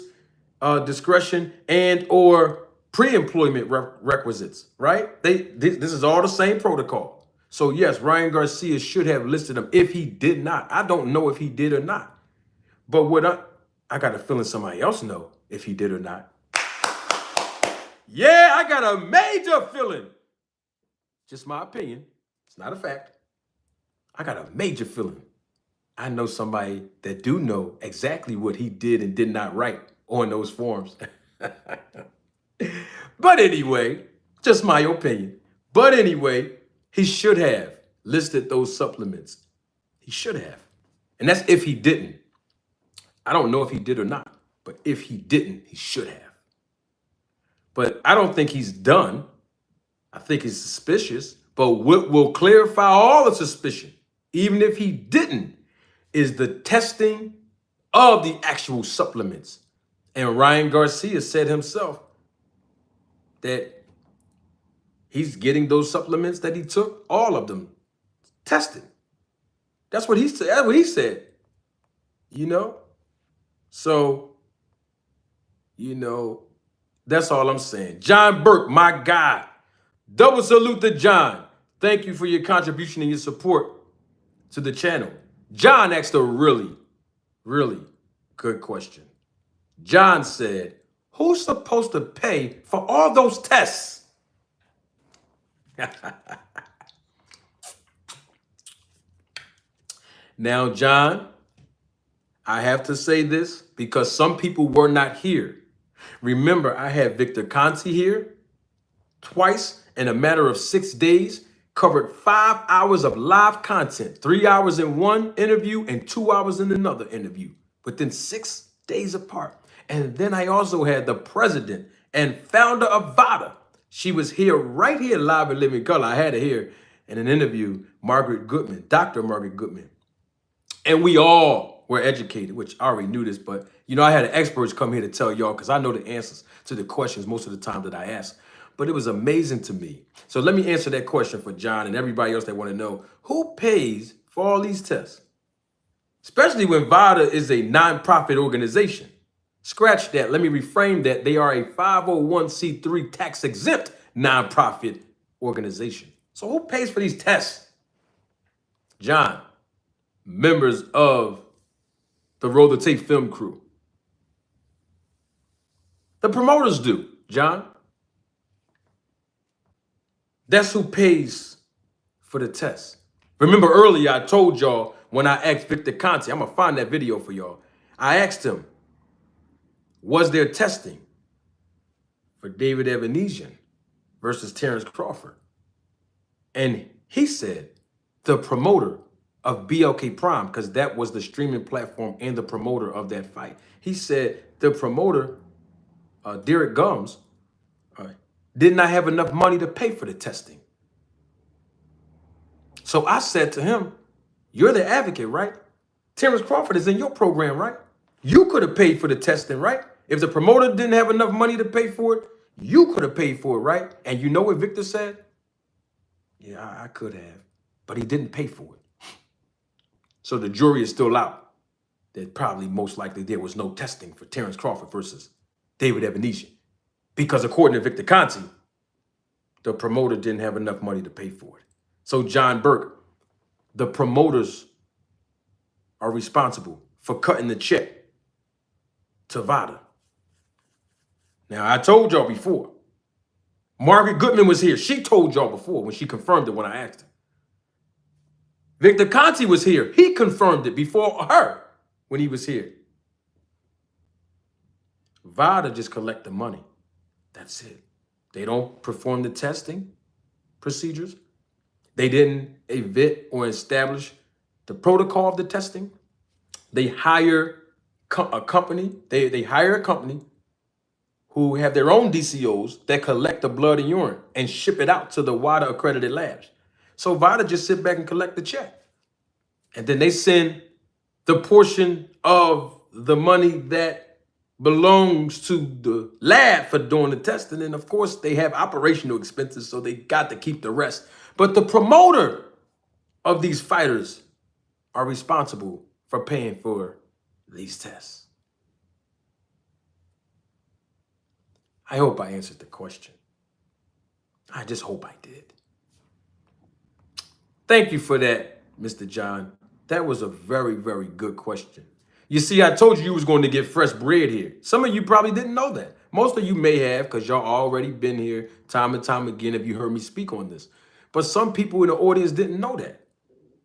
discretion and or pre-employment requisites, right? This is all the same protocol. So yes, Ryan Garcia should have listed them if he did not. I don't know if he did or not. But I got a feeling somebody else know if he did or not. Yeah, I got a major feeling. Just my opinion. It's not a fact. I got a major feeling. I know somebody that do know exactly what he did and did not write on those forms. But anyway, just my opinion. But anyway, he should have listed those supplements. He should have. And that's if he didn't. I don't know if he did or not, but if he didn't, he should have. But I don't think he's done. I think he's suspicious. But what will clarify all the suspicion, even if he didn't, is the testing of the actual supplements. And Ryan Garcia said himself that He's getting those supplements that he took, all of them, tested. That's what he said. That's what he said. You know? So, you know, that's all I'm saying. John Burke, my guy. Double salute to John. Thank you for your contribution and your support to the channel. John asked a really, really good question. John said, who's supposed to pay for all those tests? Now, John, I have to say this because some people were not here. Remember, I had Victor Conte here twice in a matter of 6 days, covered 5 hours of live content, 3 hours in one interview and 2 hours in another interview within 6 days apart. And then I also had the president and founder of VADA. She was here right here live in living color. I had her here in an interview, Margaret Goodman, Dr. Margaret Goodman. And we all were educated, which I already knew this, but you know, I had experts come here to tell y'all because I know the answers to the questions most of the time that I ask. But it was amazing to me. So let me answer that question for John and everybody else that want to know, who pays for all these tests? Especially when VADA is a nonprofit organization. Scratch that. Let me reframe that. They are a 501c3 tax-exempt nonprofit organization. So who pays for these tests? John, members of the Roll the Tape film crew. The promoters do, John. That's who pays for the test. Remember earlier I told y'all when I asked Victor Conte, I'm going to find that video for y'all. I asked him, was there testing for David Evanesian versus Terrence Crawford? And he said the promoter of BLK Prime, because that was the streaming platform and the promoter of that fight. He said the promoter, Derek Gums, did not have enough money to pay for the testing. So I said to him, you're the advocate, right? Terrence Crawford is in your program, right? You could have paid for the testing, right? If the promoter didn't have enough money to pay for it, you could have paid for it, right? And you know what Victor said? Yeah, I could have, but he didn't pay for it. So the jury is still out. That probably most likely there was no testing for Terrence Crawford versus David Evanesian. Because according to Victor Conte, the promoter didn't have enough money to pay for it. So John Burke, the promoters are responsible for cutting the check to VADA. Now, I told y'all before, Margaret Goodman was here. She told y'all before when she confirmed it when I asked her. Victor Conte was here. He confirmed it before her when he was here. VADA just collect the money. That's it. They don't perform the testing procedures. They didn't vet or establish the protocol of the testing. They hire a company. They hire a company who have their own DCOs that collect the blood and urine and ship it out to the WADA accredited labs. So VADA just sit back and collect the check. And then they send the portion of the money that belongs to the lab for doing the testing. And of course, they have operational expenses, so they got to keep the rest. But the promoter of these fighters are responsible for paying for these tests. I hope I answered the question. I just hope I did. Thank you for that, Mr. John. That was a very, very good question. You see, I told you was going to get fresh bread here. Some of you probably didn't know that. Most of you may have, because y'all already been here time and time again if you heard me speak on this. But some people in the audience didn't know that.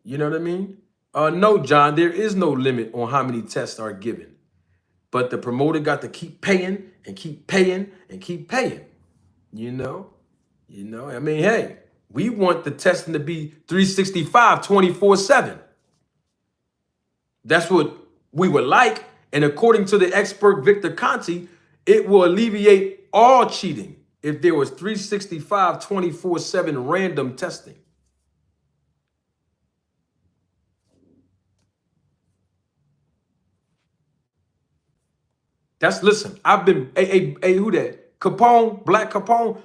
You know what I mean? No, John, there is no limit on how many tests are given. But the promoter got to keep paying and keep paying and keep paying. You know, I mean, hey, we want the testing to be 365, 24/7. That's what we would like. And according to the expert Victor Conte, it will alleviate all cheating if there was 365, 24/7 random testing. Listen, I've been, who that? Capone, Black Capone.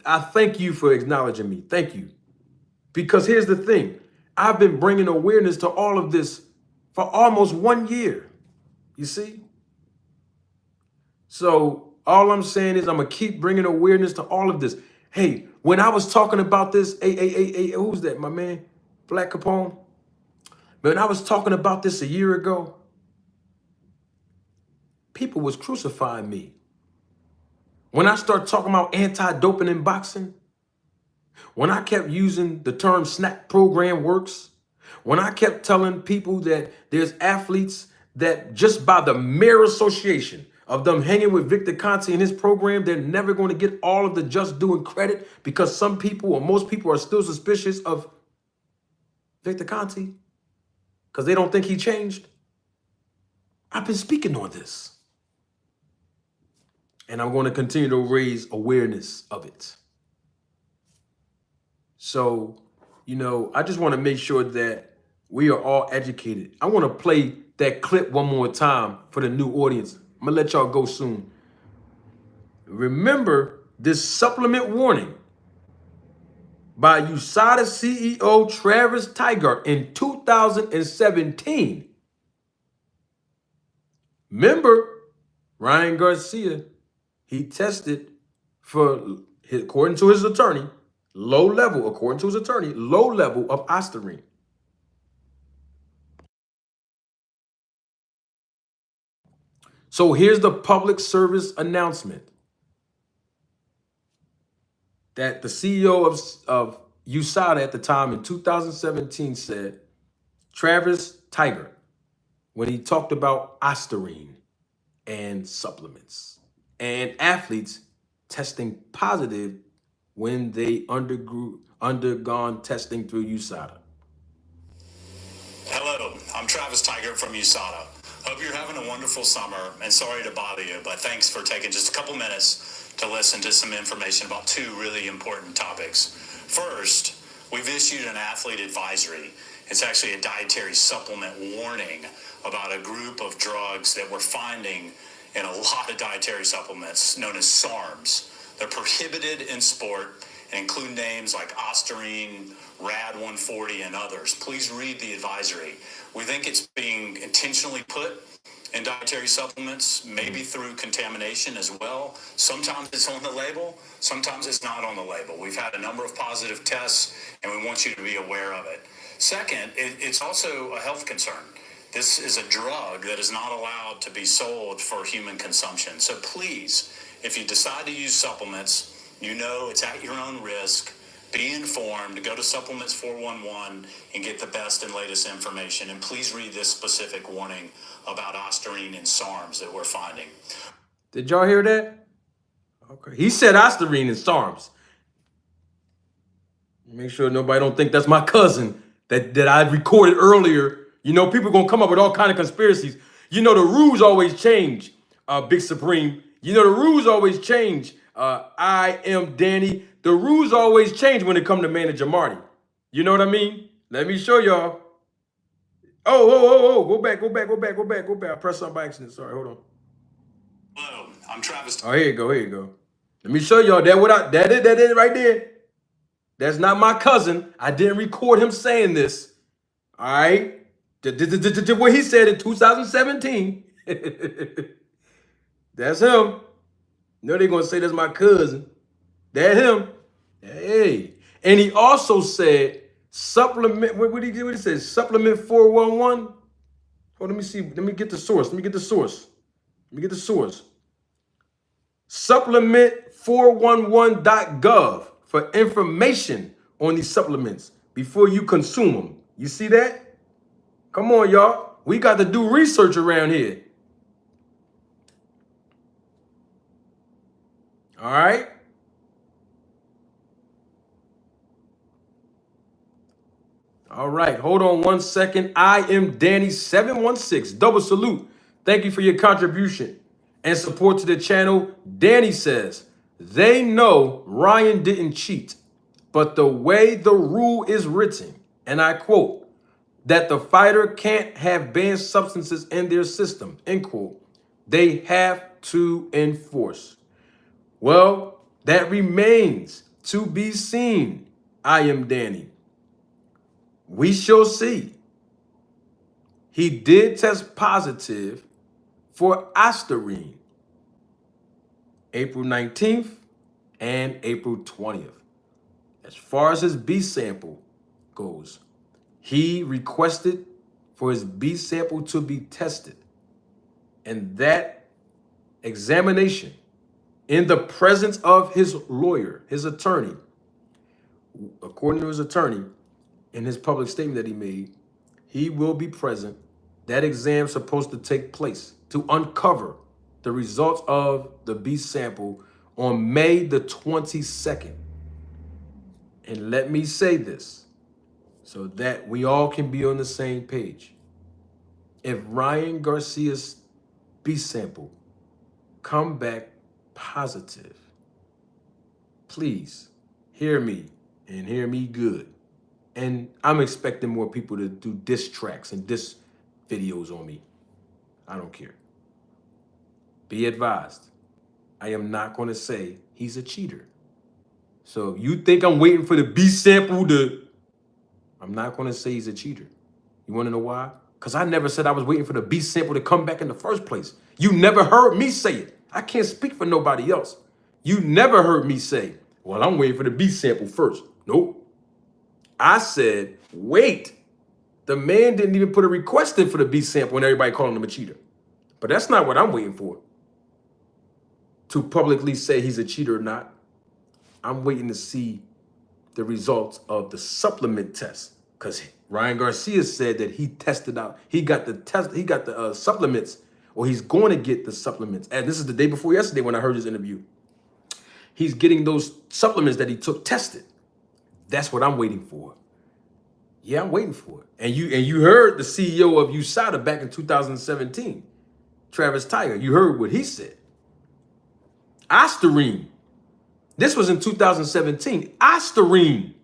I thank you for acknowledging me. Thank you. Because here's the thing. I've been bringing awareness to all of this for almost 1 year. You see? So all I'm saying is I'm going to keep bringing awareness to all of this. Hey, when I was talking about this, hey, who's that, my man? Black Capone? When I was talking about this a year ago, people was crucifying me. When I start talking about anti-doping in boxing, when I kept using the term SNAP program works, when I kept telling people that there's athletes that just by the mere association of them hanging with Victor Conte and his program, they're never going to get all of the just due and credit because some people or most people are still suspicious of Victor Conte because they don't think he changed. I've been speaking on this. And I'm going to continue to raise awareness of it. So, I just want to make sure that we are all educated. I want to play that clip one more time for the new audience. I'm going to let y'all go soon. Remember this supplement warning by USADA CEO Travis Tigard in 2017. Remember, Ryan Garcia, he tested for, according to his attorney, low level of Ostarine. So here's the public service announcement that the CEO of USADA at the time in 2017 said, Travis Tigard, when he talked about Ostarine and supplements and athletes testing positive when they undergone testing through USADA. Hello, I'm Travis Tigard from USADA. Hope you're having a wonderful summer, and sorry to bother you, but thanks for taking just a couple minutes to listen to some information about two really important topics. First, we've issued an athlete advisory. It's actually a dietary supplement warning about a group of drugs that we're finding in a lot of dietary supplements known as SARMs. They're prohibited in sport and include names like Ostarine, Rad 140, and others. Please read the advisory. We think it's being intentionally put in dietary supplements, maybe through contamination as well. Sometimes it's on the label, sometimes it's not on the label. We've had a number of positive tests, and we want you to be aware of it. Second, it's also a health concern. This is a drug that is not allowed to be sold for human consumption. So please, if you decide to use supplements, it's at your own risk. Be informed, go to Supplements 411 and get the best and latest information. And please read this specific warning about Ostarine and SARMs that we're finding. Did y'all hear that? Okay. He said Ostarine and SARMs. Make sure nobody don't think that's my cousin that I recorded earlier. People going to come up with all kind of conspiracies. The rules always change, Big Supreme. The rules always change. I am Danny. The rules always change when it comes to Manager Marty. You know what I mean? Let me show y'all. Oh. Go back. I pressed something by accident. Sorry, hold on. Hello, I'm Travis. Oh, here you go. Let me show y'all that is right there. That's not my cousin. I didn't record him saying this. All right. What he said in 2017. That's him. They're going to say that's my cousin. That's him. Hey. And he also said supplement. What did he say? Supplement 411. Oh, let me see. Let me get the source. Supplement411.gov for information on these supplements before you consume them. You see that? Come on, y'all. We got to do research around here. All right. All right. Hold on 1 second. I am Danny 716. Double salute. Thank you for your contribution and support to the channel. Danny says, they know Ryan didn't cheat, but the way the rule is written, and I quote, that the fighter can't have banned substances in their system, end quote, they have to enforce. Well, That remains to be seen. I am Danny. We shall see. He did test positive for Ostarine April 19th and April 20th. As far as his B sample goes, he requested for his B sample to be tested. And that examination, in the presence of his lawyer, his attorney, according to his attorney, in his public statement that he made, he will be present. That exam's supposed to take place to uncover the results of the B sample on May the 22nd. And let me say this so that we all can be on the same page. If Ryan Garcia's B sample come back positive, please hear me and hear me good. And I'm expecting more people to do diss tracks and diss videos on me. I don't care. Be advised, I am not going to say he's a cheater. So you think I'm waiting for the B sample to... I'm not going to say he's a cheater. You want to know why? Because I never said I was waiting for the B sample to come back in the first place. You never heard me say it. I can't speak for nobody else. You never heard me say, well, I'm waiting for the B sample first. Nope. I said, wait. The man didn't even put a request in for the B sample and everybody calling him a cheater. But that's not what I'm waiting for. To publicly say he's a cheater or not. I'm waiting to see the results of the supplement test, because Ryan Garcia said that he tested out, he got the supplements, or he's going to get the supplements. And this is the day before yesterday when I heard his interview. He's getting those supplements that he took tested. That's what I'm waiting for. Yeah, I'm waiting for it. And you heard the CEO of USADA back in 2017, Travis Tiger. You heard what he said. Ostarine. This was in 2017. Ostarine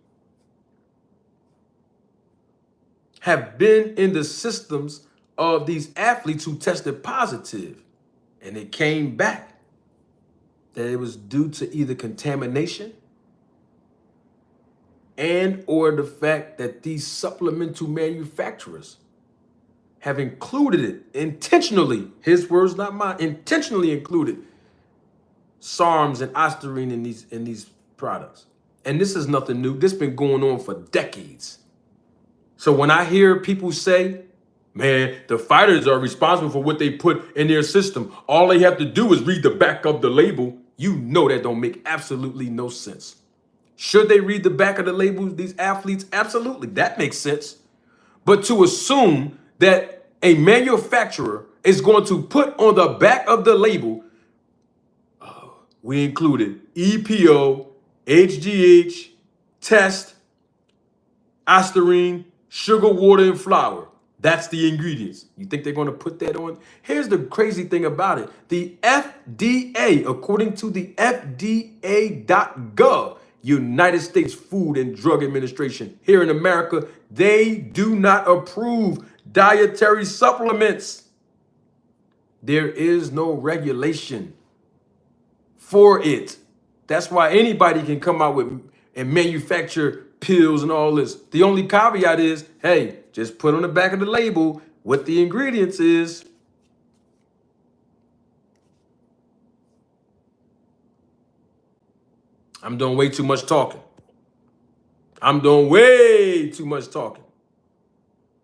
have been in the systems of these athletes who tested positive, and it came back that it was due to either contamination and or the fact that these supplemental manufacturers have included it intentionally, his words, not mine, intentionally included SARMs and Ostarine in these products. And this is nothing new. This has been going on for decades. So when I hear people say, man, the fighters are responsible for what they put in their system, all they have to do is read the back of the label, you know that don't make absolutely no sense. Should they read the back of the labels, these athletes? Absolutely, that makes sense. But to assume that a manufacturer is going to put on the back of the label, we included EPO, HGH, test, Ostarine, sugar, water, and flour. That's the ingredients. You think they're going to put that on? Here's the crazy thing about it. The FDA, according to the FDA.gov, United States Food and Drug Administration, here in America, they do not approve dietary supplements. There is no regulation for it. That's why anybody can come out with and manufacture pills and all this. The only caveat is, hey, just put on the back of the label what the ingredients is. I'm doing way too much talking. I'm doing way too much talking.